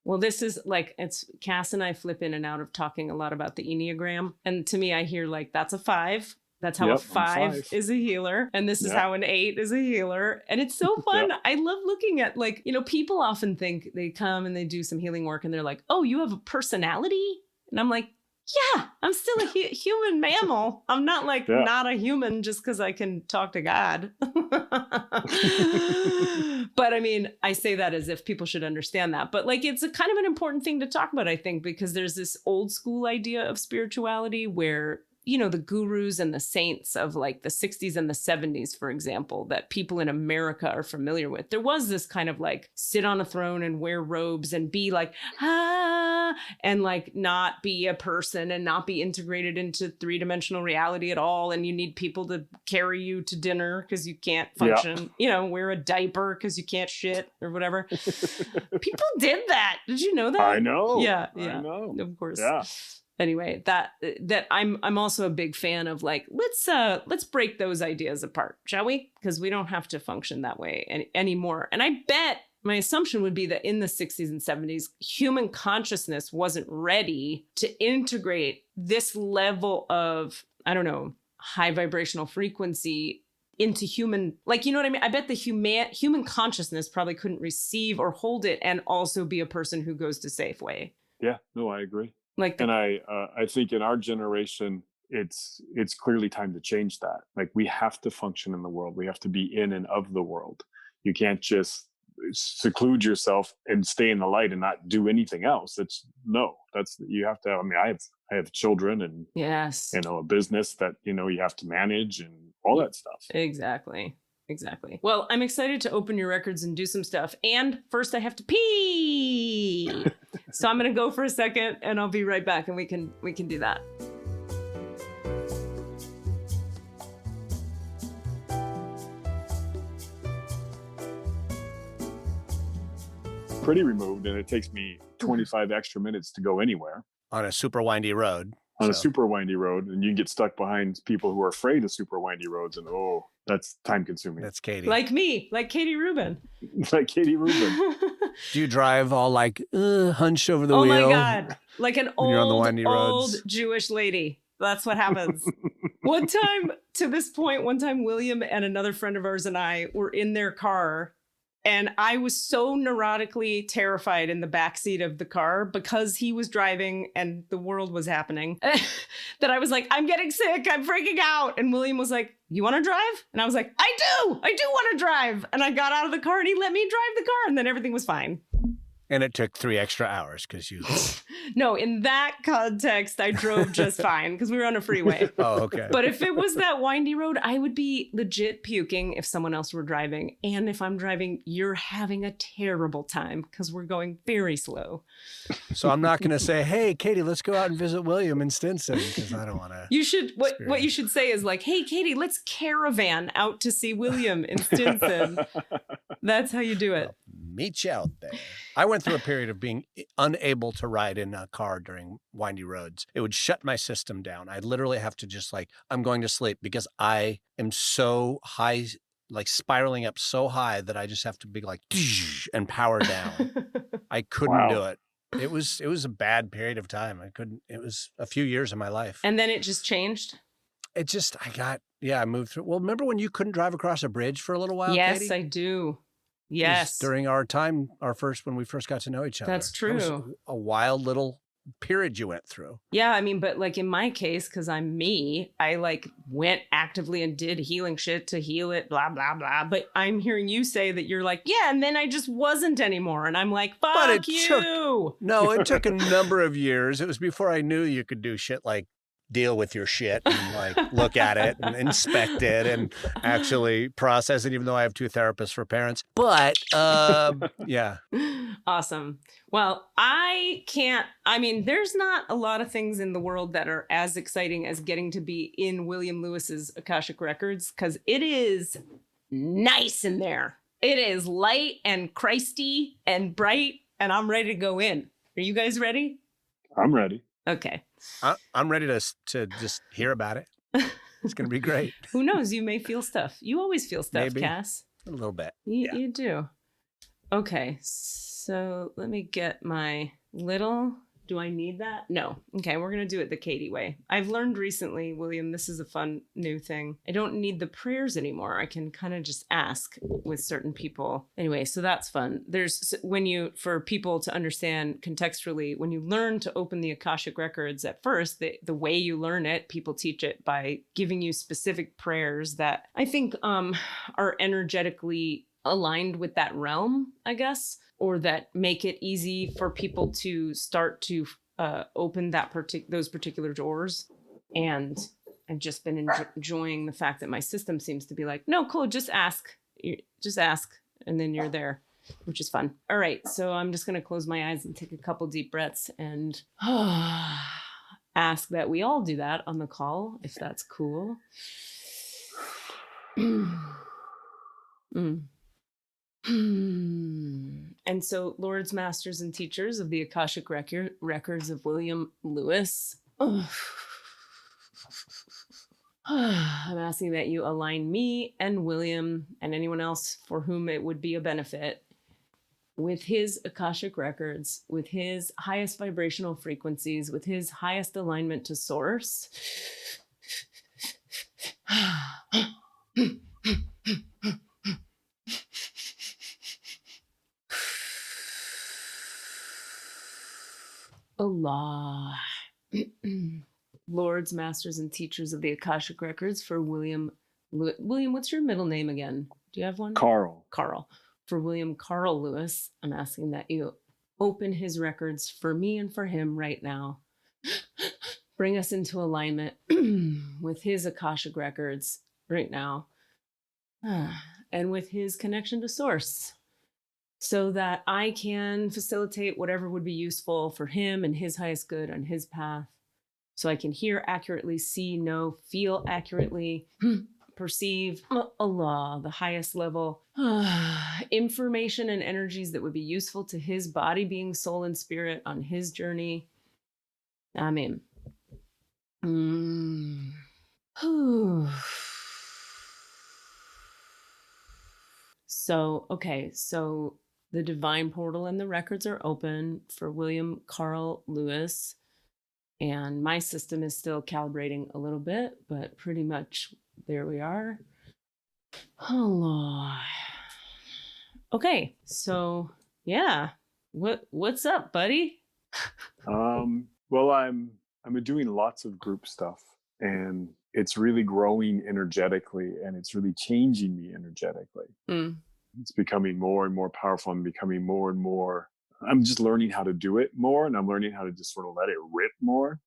Well, this is like, it's Cass and I flip in and out of talking a lot about the Enneagram. And to me, I hear like, that's a 5. That's how a 5 is a healer. And this is how an 8 is a healer. And it's so fun. I love looking at, like, people often think they come and they do some healing work and they're like, oh, you have a personality? And I'm like, yeah, I'm still a human mammal. I'm not like not a human just because I can talk to God. But I mean, I say that as if people should understand that. But like, it's a kind of an important thing to talk about, I think, because there's this old school idea of spirituality where, you know, the gurus and the saints of like the 60s and the 70s, for example, that people in America are familiar with. There was this kind of like sit on a throne and wear robes and be like, and like not be a person and not be integrated into three-dimensional reality at all. And you need people to carry you to dinner because you can't function, you know, wear a diaper because you can't shit or whatever. People did that. Did you know that? I know. Yeah. I know. Of course. Yeah. Anyway, that I'm also a big fan of like, let's break those ideas apart, shall we? Because we don't have to function that way anymore. And I bet my assumption would be that in the 60s and 70s, human consciousness wasn't ready to integrate this level of, I don't know, high vibrational frequency into human, like, you know what I mean? I bet the human consciousness probably couldn't receive or hold it and also be a person who goes to Safeway. Yeah, no, I agree. Like, and I think in our generation, it's clearly time to change that. Like, we have to function in the world. We have to be in and of the world. You can't just seclude yourself and stay in the light and not do anything else. You have to. I mean, I have children and yes, you know, a business that you know you have to manage and all that stuff. Exactly. Well, I'm excited to open your records and do some stuff. And first I have to pee. So I'm going to go for a second and I'll be right back and we can do that. Pretty removed, and it takes me 25 extra minutes to go anywhere. On a super windy road. A super windy road, and you can get stuck behind people who are afraid of super windy roads, and that's time consuming. That's Katie. Like me, like Katie Rubin. Like Katie Rubin. Do you drive all like hunched over the wheel? Oh my God. Like an old Jewish lady. That's what happens. One time, William and another friend of ours and I were in their car. And I was so neurotically terrified in the backseat of the car because he was driving and the world was happening that I was like, I'm getting sick. I'm freaking out. And William was like, you want to drive? And I was like, I do want to drive. And I got out of the car and he let me drive the car and then everything was fine. And it took 3 extra hours because you... No, in that context, I drove just fine because we were on a freeway. Oh, okay. But if it was that windy road, I would be legit puking if someone else were driving. And if I'm driving, you're having a terrible time because we're going very slow. So I'm not going to say, hey, Katie, let's go out and visit William in Stinson because I don't want to. You should, what you should say is like, hey, Katie, let's caravan out to see William in Stinson. That's how you do it. Meet you out there. I went through a period of being unable to ride in a car during windy roads. It would shut my system down. I'd literally have to just like, I'm going to sleep because I am so high, like spiraling up so high that I just have to be like, and power down. I couldn't do it. It was a bad period of time. It was a few years of my life. And then it just changed? I moved through. Well, remember when you couldn't drive across a bridge for a little while, Yes, Katie? I do. Yes. During our time, when we first got to know each other. That's true. That was a wild little period you went through. Yeah, I mean, but like in my case, because I'm me, I like went actively and did healing shit to heal it, blah, blah, blah. But I'm hearing you say that you're like, yeah, and then I just wasn't anymore. And I'm like, fuck you. It took a number of years. It was before I knew you could do shit like deal with your shit and like look at it and inspect it and actually process it, even though I have 2 therapists for parents. But yeah. Awesome. Well, there's not a lot of things in the world that are as exciting as getting to be in William Lewis's Akashic Records because it is nice in there. It is light and Christy and bright, and I'm ready to go in. Are you guys ready? I'm ready. Okay. I'm ready to just hear about it. It's going to be great. Who knows? You may feel stuff. You always feel stuff, Maybe. Cass. A little bit. You do. Okay. So let me get my little Do I need that? No. Okay, we're going to do it the Katie way. I've learned recently, William, this is a fun new thing. I don't need the prayers anymore. I can kind of just ask with certain people. Anyway, so that's fun. For people to understand contextually, when you learn to open the Akashic records at first, the way you learn it, people teach it by giving you specific prayers that I think are energetically aligned with that realm, I guess, or that make it easy for people to start to open those particular doors. And I've just been enjoying the fact that my system seems to be like, no, cool, just ask, and then you're there, which is fun. All right, so I'm just going to close my eyes and take a couple deep breaths and ask that we all do that on the call, if that's cool. And so, Lords, Masters, and Teachers of the Akashic Records of William Lewis, I'm asking that you align me and William and anyone else for whom it would be a benefit with his Akashic records, with his highest vibrational frequencies, with his highest alignment to source. Allah. Lords, Masters, and Teachers of the Akashic Records for William. William, what's your middle name again? Do you have one? Carl. For William Carl Lewis, I'm asking that you open his records for me and for him right now. Bring us into alignment with his Akashic records right now. And with his connection to source, so that I can facilitate whatever would be useful for him and his highest good on his path. So I can hear accurately, see, know, feel accurately, perceive Allah, the highest level, information and energies that would be useful to his body, being, soul, and spirit on his journey. Amen. So the divine portal and the records are open for William Carl Lewis. And my system is still calibrating a little bit, but pretty much there we are. Allah. Okay, so yeah, what's up, buddy? Well, I'm doing lots of group stuff, and it's really growing energetically, and it's really changing me energetically. It's becoming more and more powerful. I'm becoming more and more. I'm just learning how to do it more, and I'm learning how to just sort of let it rip more.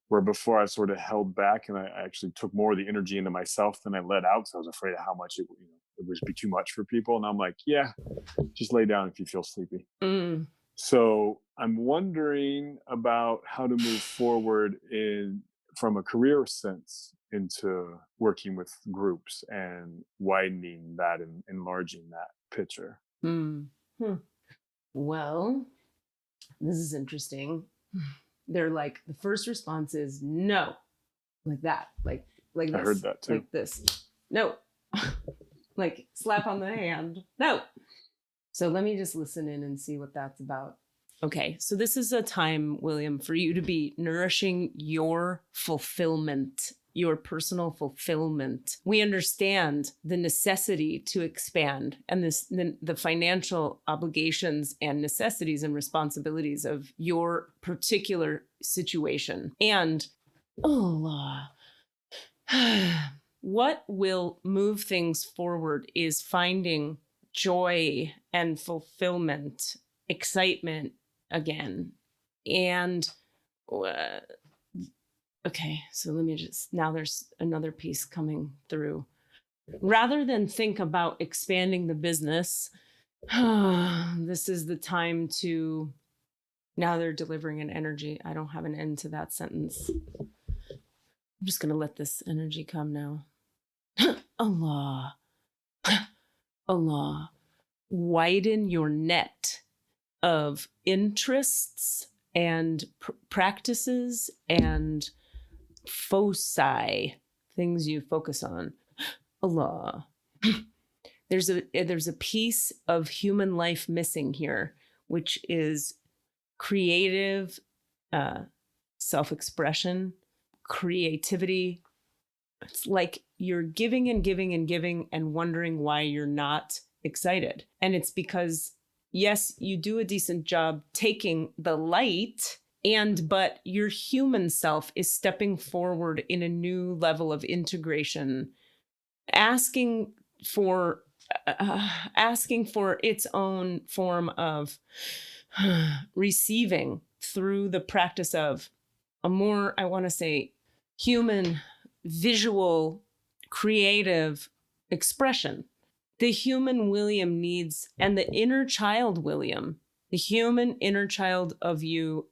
Where before I sort of held back, and I actually took more of the energy into myself than I let out, because I was afraid of how much it would be too much for people. And I'm like, yeah, just lay down if you feel sleepy. So I'm wondering about how to move forward from a career sense into working with groups and widening that and enlarging that picture. Well, this is interesting. They're like, the first response is no, like that, like this. I heard that too. Like this, no, like slap on the hand, no. So let me just listen in and see what that's about. Okay, so this is a time, William, for you to be nourishing your fulfillment, your personal fulfillment. We understand the necessity to expand and the financial obligations and necessities and responsibilities of your particular situation. And Allah, what will move things forward is finding joy and fulfillment, excitement again. And okay, so let me now there's another piece coming through. Rather than think about expanding the business, this is the time to, now they're delivering an energy. I don't have an end to that sentence. I'm just going to let this energy come now. Allah. Allah. Widen your net of interests and practices and foci, things you focus on. Allah. There's a piece of human life missing here, which is creative self-expression, creativity. It's like you're giving and giving and giving and wondering why you're not excited. And it's because, yes, you do a decent job taking the light, but your human self is stepping forward in a new level of integration, asking for its own form of receiving through the practice of a more, I want to say, human, visual, creative expression. The human William needs, and the inner child William, the human inner child of you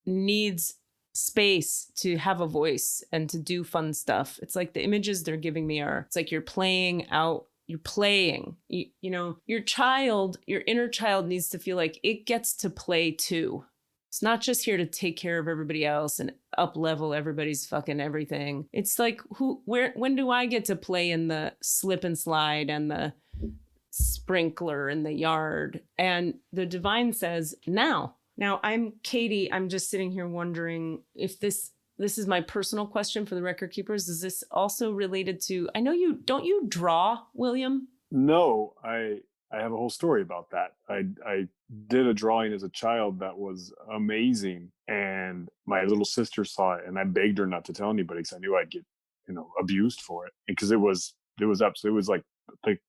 needs space to have a voice and to do fun stuff. It's like the images they're giving me it's like you're playing out. You're playing, you know, your inner child needs to feel like it gets to play too. It's not just here to take care of everybody else and up level everybody's fucking everything. It's like, when do I get to play in the slip and slide and the sprinkler in the yard? And the divine says, now. Now, I'm Katie. I'm just sitting here wondering if this is my personal question for the record keepers. Is this also related to, I know don't you draw, William? No, I have a whole story about that. I did a drawing as a child that was amazing, and my little sister saw it, and I begged her not to tell anybody because I knew I'd get, abused for it. Because it was like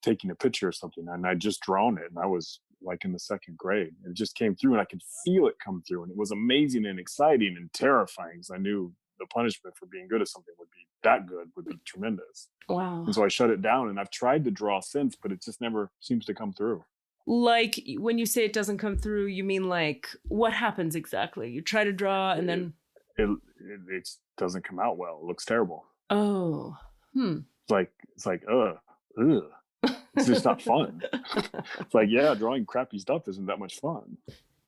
taking a picture or something, and I just drawn it, and I was like in the second grade. It just came through, and I could feel it come through, and it was amazing and exciting and terrifying because I knew the punishment for being good at something would be tremendous. Wow. And so I shut it down, and I've tried to draw since, but it just never seems to come through. Like, when you say it doesn't come through, you mean like what happens exactly? You try to draw and then it doesn't come out well. It looks terrible. Oh. It's like ugh. It's just not fun. It's like, yeah, drawing crappy stuff isn't that much fun.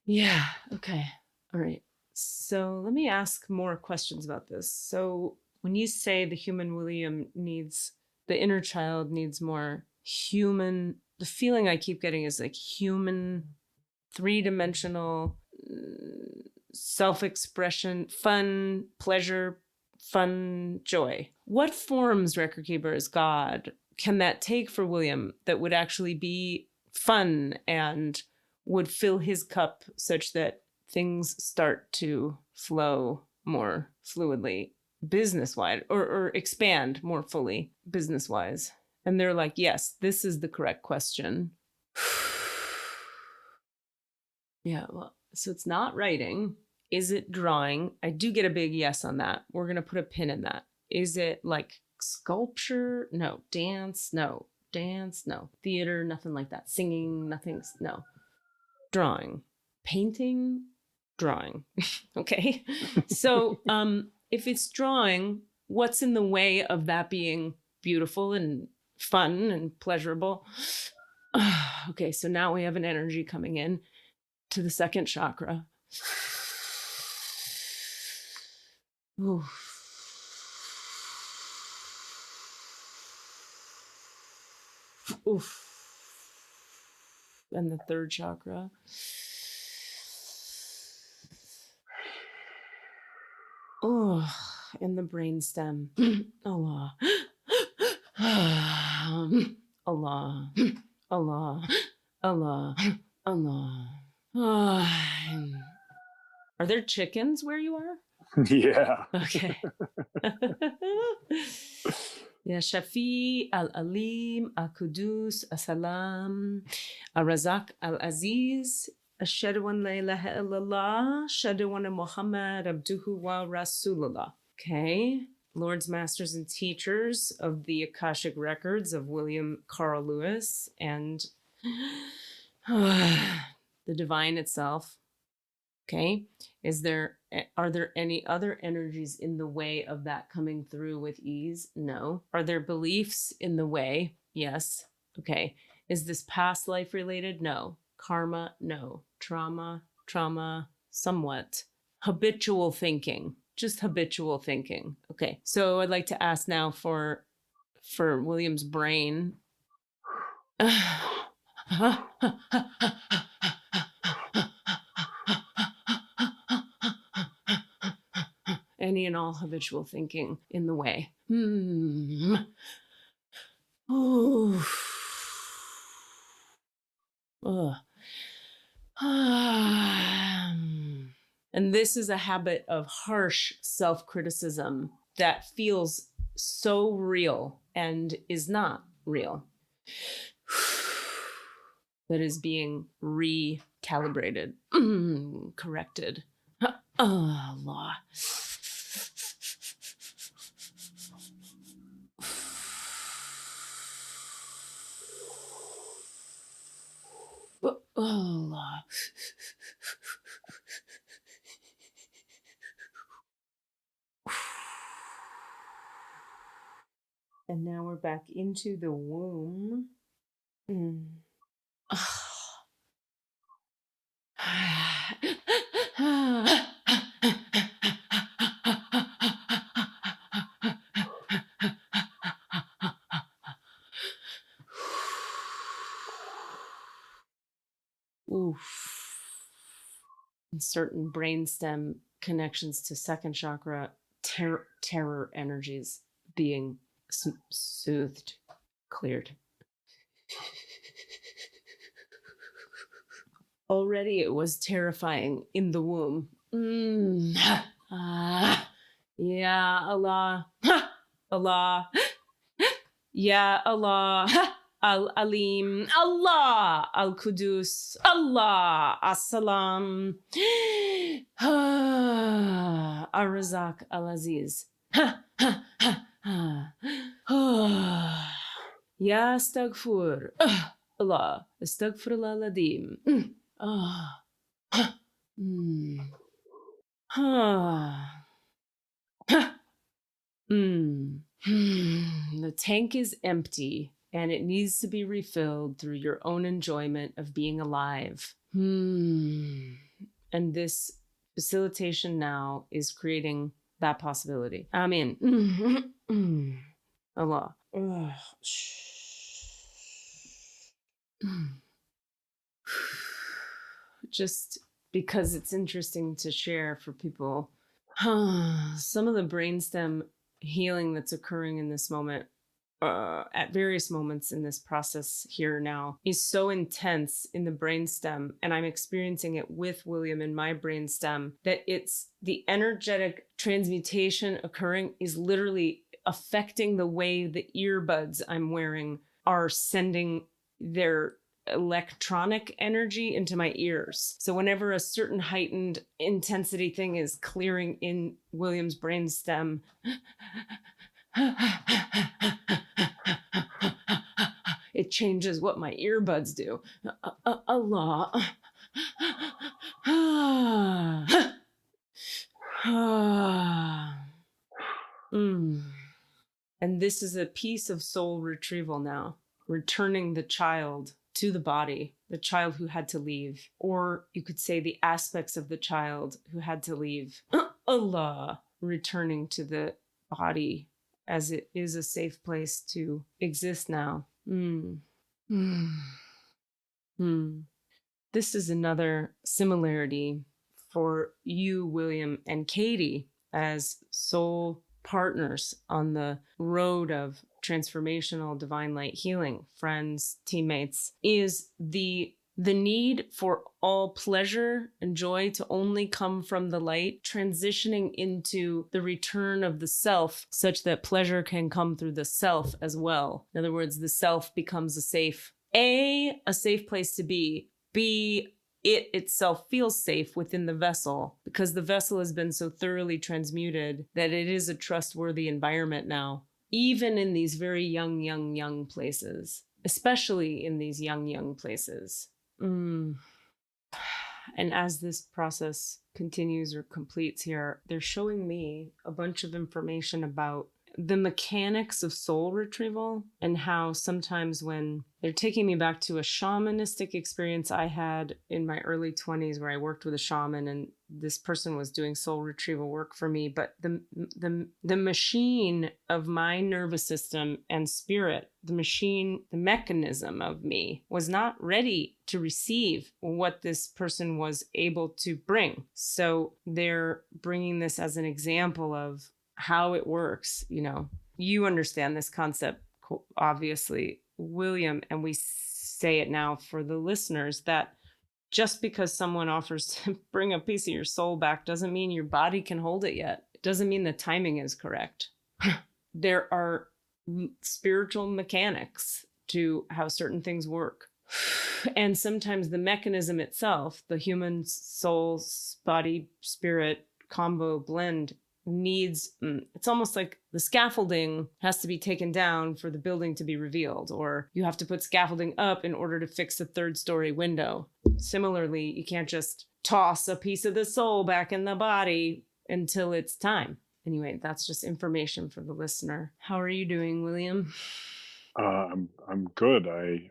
Yeah. Okay. All right. So let me ask more questions about this. So when you say the human William the inner child needs more human, the feeling I keep getting is like human, three-dimensional self-expression, fun, pleasure, fun, joy. What forms, record keepers, God, can that take for William that would actually be fun and would fill his cup such that things start to flow more fluidly business-wide or expand more fully business-wise? And they're like, yes, this is the correct question. Yeah, well, so it's not writing. Is it drawing? I do get a big yes on that. We're going to put a pin in that. Is it like sculpture? No. Dance? No. Dance? No. Theater? Nothing like that. Singing? Nothing. No. Drawing. Painting? Drawing. Okay. So if it's drawing, what's in the way of that being beautiful and fun and pleasurable? Okay, so now we have an energy coming in to the second chakra. Ooh. Oof. And the third chakra. Oh, in the brainstem. Allah. Allah. Allah. Allah. Allah. Are there chickens where you are? Yeah. Okay. Ya Shafi, Al-Alim, Al-Qudus, As-Salam, Al-Razak, Al-Aziz, Ashhadu an la ilaha illallah, Ashhadu anna Muhammad abduhu wa rasulullah. Okay. Lords, Masters, and Teachers of the Akashic Records of William Carl Lewis and the divine itself. Okay. Are there any other energies in the way of that coming through with ease? No. Are there beliefs in the way? Yes. Okay. Is this past life related? No. Karma? No. Trauma, somewhat. Habitual thinking. Just habitual thinking. Okay. So I'd like to ask now for William's brain. any and all habitual thinking in the way. Ugh. And this is a habit of harsh self-criticism that feels so real and is not real. That is being recalibrated, corrected. Allah. Allah. And now we're back into the womb. Oof. And certain brainstem connections to second chakra, terror energies being soothed, cleared. Already it was terrifying in the womb. Ya Allah. Allah. Ya Allah. Al-Alim. Allah. Al-Qudus. Allah. As-Salam. Ar-Razak. Al-Aziz. Ya Astaghfur. Allah. Astaghfirullah al-Adim. The tank is empty and it needs to be refilled through your own enjoyment of being alive. And this facilitation now is creating that possibility. Amen. Allah. Just because it's interesting to share for people. Some of the brainstem healing that's occurring in this moment, at various moments in this process here now, is so intense in the brainstem, and I'm experiencing it with William in my brainstem, that it's the energetic transmutation occurring is literally affecting the way the earbuds I'm wearing are sending their electronic energy into my ears. So whenever a certain heightened intensity thing is clearing in William's brainstem, it changes what my earbuds do. Allah. And this is a piece of soul retrieval now, returning the child to the body, the child who had to leave, or you could say the aspects of the child who had to leave. Allah, returning to the body as it is a safe place to exist now. This is another similarity for you, William, and Katie as soul partners on the road of transformational divine light healing, friends, teammates, is the need for all pleasure and joy to only come from the light, transitioning into the return of the self such that pleasure can come through the self as well. In other words, the self becomes a safe place to be, B, it itself feels safe within the vessel because the vessel has been so thoroughly transmuted that it is a trustworthy environment now, even in these very young places, especially in these young places. And as this process continues or completes here, they're showing me a bunch of information about the mechanics of soul retrieval and how sometimes when they're taking me back to a shamanistic experience I had in my early 20s where I worked with a shaman and this person was doing soul retrieval work for me, but the machine of my nervous system and spirit, the mechanism of me was not ready to receive what this person was able to bring. So they're bringing this as an example of how it works. You understand this concept, obviously, William, and we say it now for the listeners that just because someone offers to bring a piece of your soul back doesn't mean your body can hold it yet. It doesn't mean the timing is correct. There are spiritual mechanics to how certain things work. And sometimes the mechanism itself, the human soul, body, spirit combo blend it's almost like the scaffolding has to be taken down for the building to be revealed, or you have to put scaffolding up in order to fix a 3rd-story window. Similarly, you can't just toss a piece of the soul back in the body until it's time. Anyway, that's just information for the listener. How are you doing, William? I'm good. I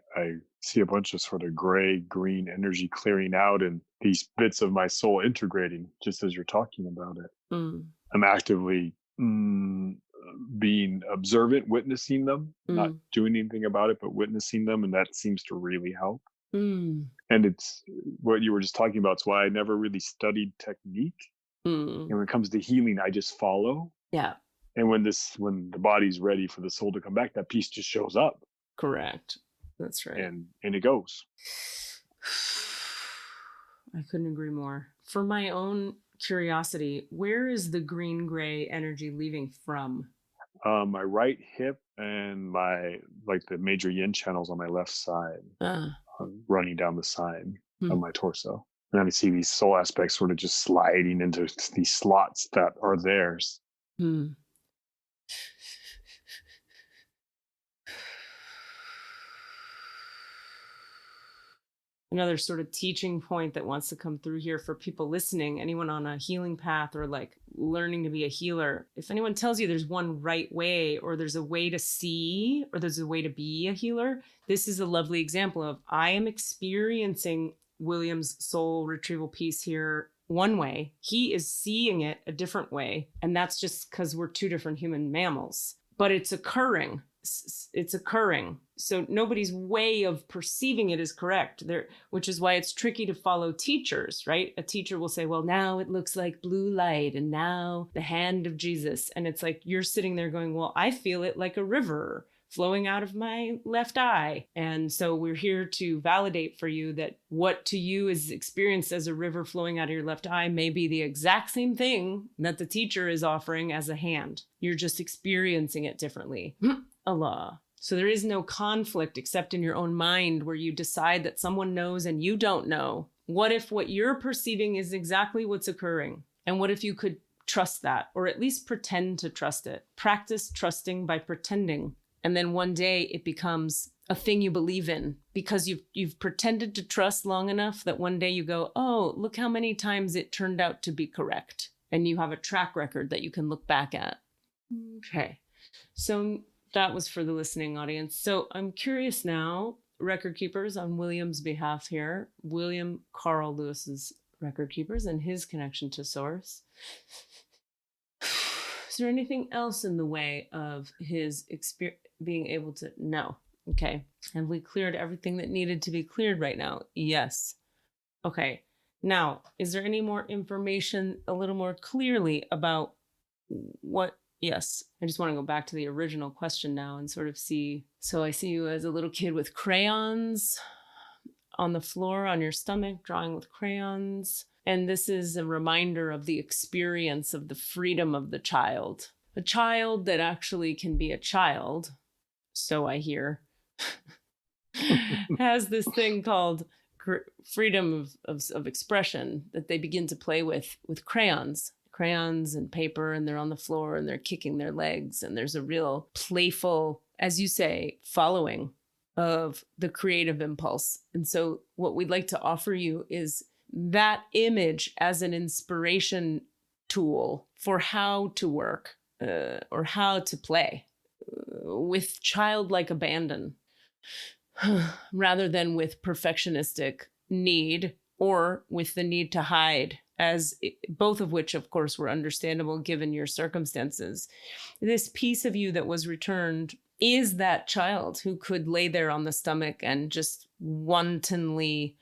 see a bunch of sort of gray green energy clearing out and these bits of my soul integrating just as you're talking about it. I'm actively being observant, witnessing them, not doing anything about it, but witnessing them, and that seems to really help. And it's what you were just talking about. It's why I never really studied technique. And when it comes to healing, I just follow. Yeah. And when the body's ready for the soul to come back, that piece just shows up. Correct. That's right. And it goes. I couldn't agree more. For my own curiosity, where is the green-gray energy leaving from? My right hip and the major yin channels on my left side, running down the side of my torso. And then I see these soul aspects sort of just sliding into these slots that are theirs. Another sort of teaching point that wants to come through here for people listening, anyone on a healing path or like learning to be a healer. If anyone tells you there's one right way or there's a way to see or there's a way to be a healer, this is a lovely example of I am experiencing William's soul retrieval piece here one way. He is seeing it a different way. And that's just because we're two different human mammals. But it's occurring. It's occurring. So nobody's way of perceiving it is correct there, which is why it's tricky to follow teachers, right? A teacher will say, well, now it looks like blue light and now the hand of Jesus. And it's like, you're sitting there going, well, I feel it like a river flowing out of my left eye. And so we're here to validate for you that what to you is experienced as a river flowing out of your left eye may be the exact same thing that the teacher is offering as a hand. You're just experiencing it differently. Allah. So there is no conflict except in your own mind where you decide that someone knows and you don't know. What if what you're perceiving is exactly what's occurring? And what if you could trust that, or at least pretend to trust it? Practice trusting by pretending. And then one day it becomes a thing you believe in because you've pretended to trust long enough that one day you go, oh, look how many times it turned out to be correct. And you have a track record that you can look back at. Okay. So that was for the listening audience. So I'm curious now, record keepers on William's behalf here, William Carl Lewis's record keepers and his connection to source. Is there anything else in the way of his being able to know? Okay. Have we cleared everything that needed to be cleared right now? Yes. Okay. Now, is there any more information a little more clearly about what? Yes. I just want to go back to the original question now and sort of see. So I see you as a little kid with crayons on the floor on your stomach, drawing with crayons. And this is a reminder of the experience of the freedom of the child. A child that actually can be a child, so I hear, has this thing called freedom of expression that they begin to play with crayons and paper, and they're on the floor and they're kicking their legs. And there's a real playful, as you say, following of the creative impulse. And so what we'd like to offer you is that image as an inspiration tool for how to work or how to play with childlike abandon rather than with perfectionistic need or with the need to hide, both of which, of course, were understandable given your circumstances. This piece of you that was returned is that child who could lay there on the stomach and just wantonly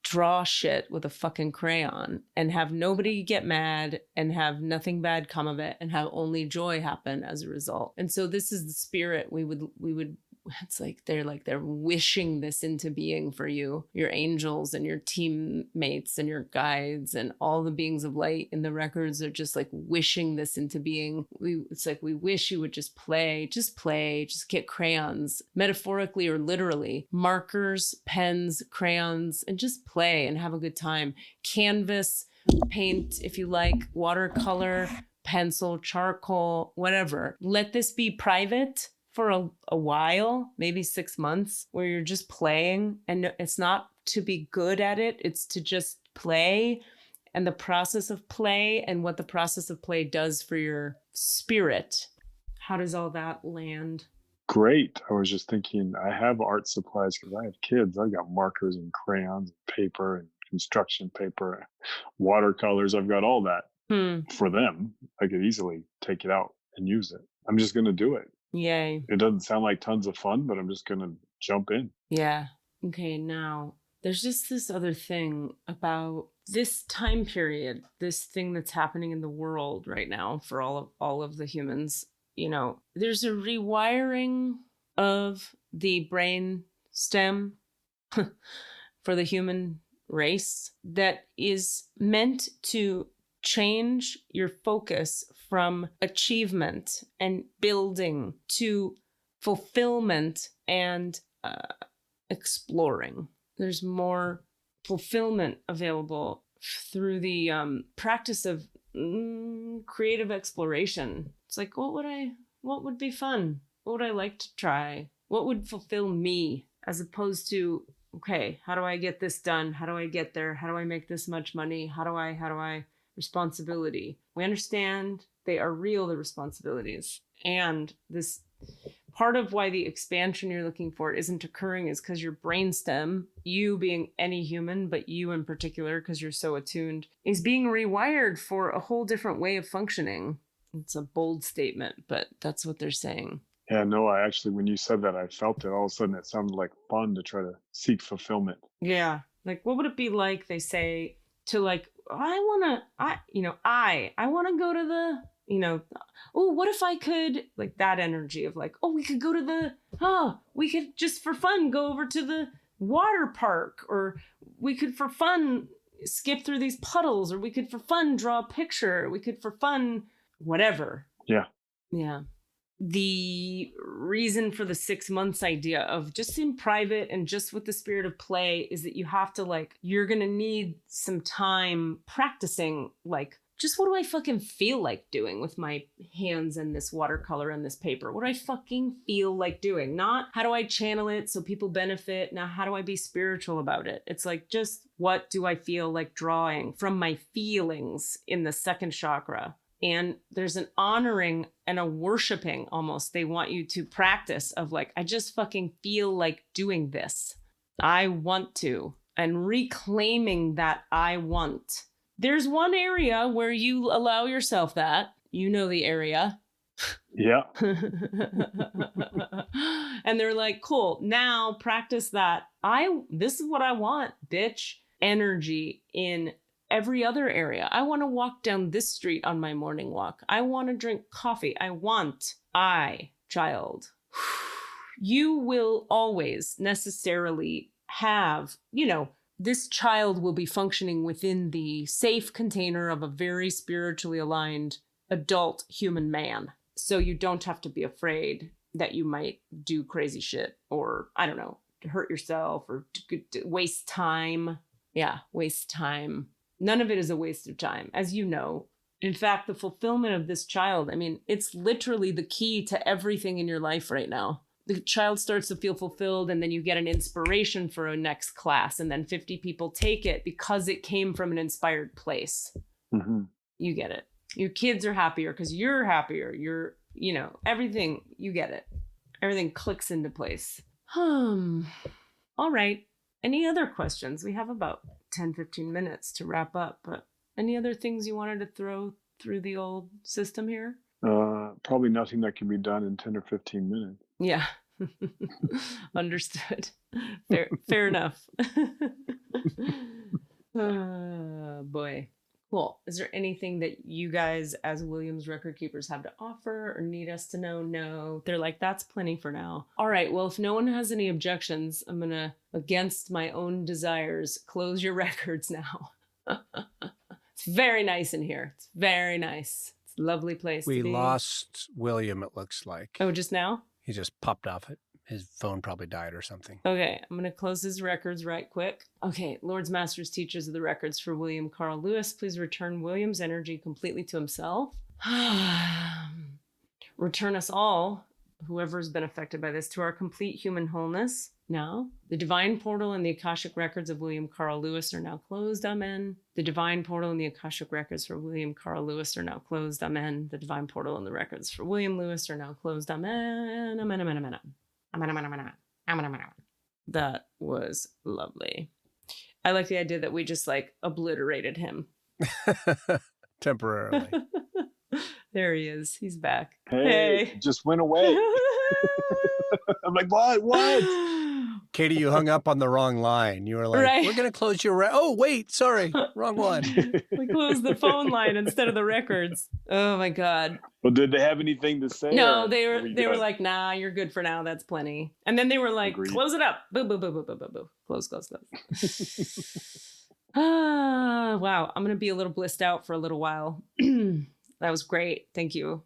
draw shit with a fucking crayon and have nobody get mad and have nothing bad come of it and have only joy happen as a result. And so this is the spirit we would it's like they're wishing this into being for you, your angels and your teammates and your guides and all the beings of light in the records are just like wishing this into being. It's like, we wish you would just play, just get crayons, metaphorically or literally, markers, pens, crayons, and just play and have a good time. Canvas, paint if you like, watercolor, pencil, charcoal, whatever. Let this be private for a while, maybe 6 months, where you're just playing, and it's not to be good at it, it's to just play, and the process of play and what the process of play does for your spirit. How does all that land? Great. I was just thinking, I have art supplies because I have kids. I've got markers and crayons and paper and construction paper, watercolors. I've got all that for them. I could easily take it out and use it. I'm just going to do it. Yay. It doesn't sound like tons of fun, but I'm just going to jump in. Yeah. Okay, now there's just this other thing about this time period, this thing that's happening in the world right now for all of the humans. You know, there's a rewiring of the brain stem for the human race that is meant to change your focus from achievement and building to fulfillment and exploring. There's more fulfillment available through the practice of creative exploration. It's like, what would be fun? What would I like to try? What would fulfill me? As opposed to, okay, how do I get this done? How do I get there? How do I make this much money? How do I responsibility. We understand they are real, the responsibilities. And this part of why the expansion you're looking for isn't occurring is because your brainstem, you being any human, but you in particular, because you're so attuned, is being rewired for a whole different way of functioning. It's a bold statement, but that's what they're saying. Yeah, no, I actually, when you said that, I felt it. All of a sudden, it sounded like fun to try to seek fulfillment. Yeah. Like, what would it be like, they say, to like, I want to go to the, oh, what if I could, like that energy of like, oh, we could go to we could just for fun go over to the water park, or we could for fun skip through these puddles, or we could for fun draw a picture, we could for fun, whatever. Yeah. Yeah. The reason for the 6 months idea of just in private and just with the spirit of play is that you have to you're going to need some time practicing, just what do I fucking feel like doing with my hands and this watercolor and this paper? What do I fucking feel like doing? Not how do I channel it so people benefit? Now, how do I be spiritual about it? It's like, just what do I feel like drawing from my feelings in the second chakra? And there's an honoring and a worshiping almost. They want you to practice of I just fucking feel like doing this. I want to. And reclaiming that I want. There's one area where you allow yourself that. You know the area. Yeah. And they're like, cool, now practice that. This is what I want, bitch. Energy in every other area. I want to walk down this street on my morning walk. I want to drink coffee. Child. You will always necessarily have, this child will be functioning within the safe container of a very spiritually aligned adult human man. So you don't have to be afraid that you might do crazy shit or, I don't know, hurt yourself or waste time. Yeah, waste time. None of it is a waste of time, as you know. In fact, the fulfillment of this child, it's literally the key to everything in your life right now. The child starts to feel fulfilled, and then you get an inspiration for a next class, and then 50 people take it because it came from an inspired place. Mm-hmm. You get it. Your kids are happier because you're happier. You're, everything, you get it. Everything clicks into place. All right. Any other questions? We have about 10, 15 minutes to wrap up, but any other things you wanted to throw through the old system here? Probably nothing that can be done in 10 or 15 minutes. Yeah. Understood. Fair enough. Oh, boy. Cool. Is there anything that you guys as Williams record keepers have to offer or need us to know? No. They're like, that's plenty for now. All right. Well, if no one has any objections, I'm going to, against my own desires, close your records now. It's very nice in here. It's very nice. It's a lovely place to be. We lost William, it looks like. Oh, just now? He just popped off it. His phone probably died or something. Okay, I'm going to close his records right quick. Okay, Lords, Masters, Teachers of the Records for William Carl Lewis, please return William's energy completely to himself. Return us all, whoever's been affected by this, to our complete human wholeness. Now, the divine portal and the Akashic records of William Carl Lewis are now closed. Amen. The divine portal and the Akashic records for William Carl Lewis are now closed. Amen. The divine portal and the records for William Lewis are now closed. Amen. Amen. Amen. Amen. That was lovely. I like the idea that we just obliterated him. Temporarily. There he is. He's back. Hey. Just went away. I'm like, what? Katie, you hung up on the wrong line. You were like, right. We're going to close your... Oh, wait, sorry. Wrong one. We closed the phone line instead of the records. Oh, my God. Well, did they have anything to say? No, they were like, nah, you're good for now. That's plenty. And then they were like, Agreed. Close it up. Boo, boo, boo, boo, boo, boo, boo. Close. Wow. I'm going to be a little blissed out for a little while. That was great. Thank you.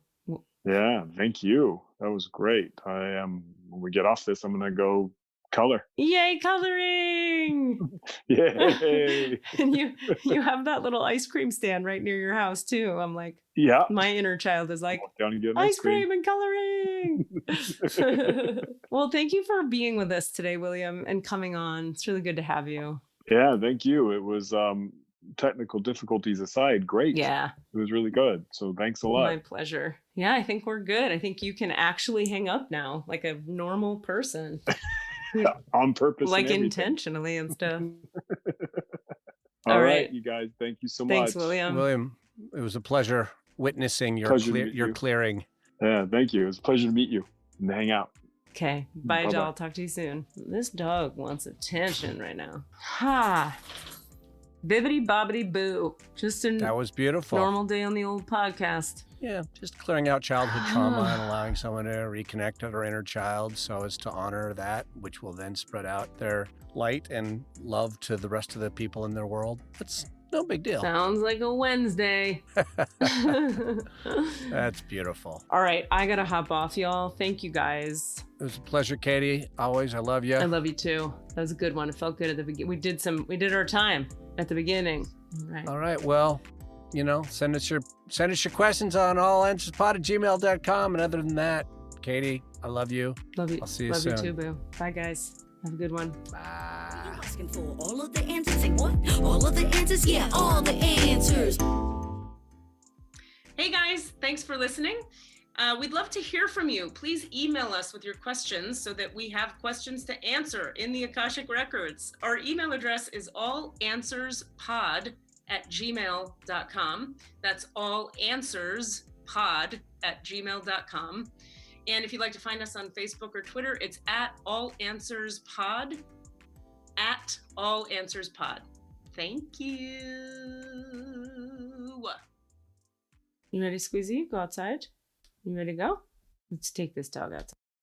Yeah, thank you. That was great. When we get off this, I'm going to go color. Yay, coloring! Yay! And you have that little ice cream stand right near your house too. I'm like, yeah. My inner child is like, down and get ice cream and coloring. Well, thank you for being with us today, William, and coming on. It's really good to have you. Yeah, thank you. It was technical difficulties aside, great. Yeah. It was really good. So thanks a lot. My pleasure. Yeah, I think we're good. I think you can actually hang up now like a normal person. On purpose. Like intentionally and stuff. All right, you guys. Thank you so much. Thanks, William. William, it was a pleasure witnessing your clearing. Yeah, thank you. It was a pleasure to meet you and to hang out. Okay. Bye, y'all. I'll talk to you soon. This dog wants attention right now. Ha! Bibbidi bobbidi boo. That was beautiful. Normal day on the old podcast. Yeah, just clearing out childhood trauma and allowing someone to reconnect with their inner child so as to honor that, which will then spread out their light and love to the rest of the people in their world. That's no big deal. Sounds like a Wednesday. That's beautiful. All right, I gotta hop off, y'all. Thank you, guys. It was a pleasure, Katie. Always, I love you. I love you too. That was a good one. It felt good at the beginning. We did our time at the beginning. All right. Well, send us your questions on allanswerspod@gmail.com. And other than that, Katie, I love you. Love you. I'll see you soon. Love you too, boo. Bye, guys. Have a good one. Bye. Asking for all of the answers. Say what? All of the answers? Yeah, all the answers. Hey guys, thanks for listening. We'd love to hear from you. Please email us with your questions so that we have questions to answer in the Akashic Records. Our email address is allanswerspod@gmail.com. That's allanswerspod@gmail.com. And if you'd like to find us on Facebook or Twitter, it's @allanswerspod. @allanswerspod. Thank you. You ready, Squeezy? Go outside. You ready to go? Let's take this dog outside.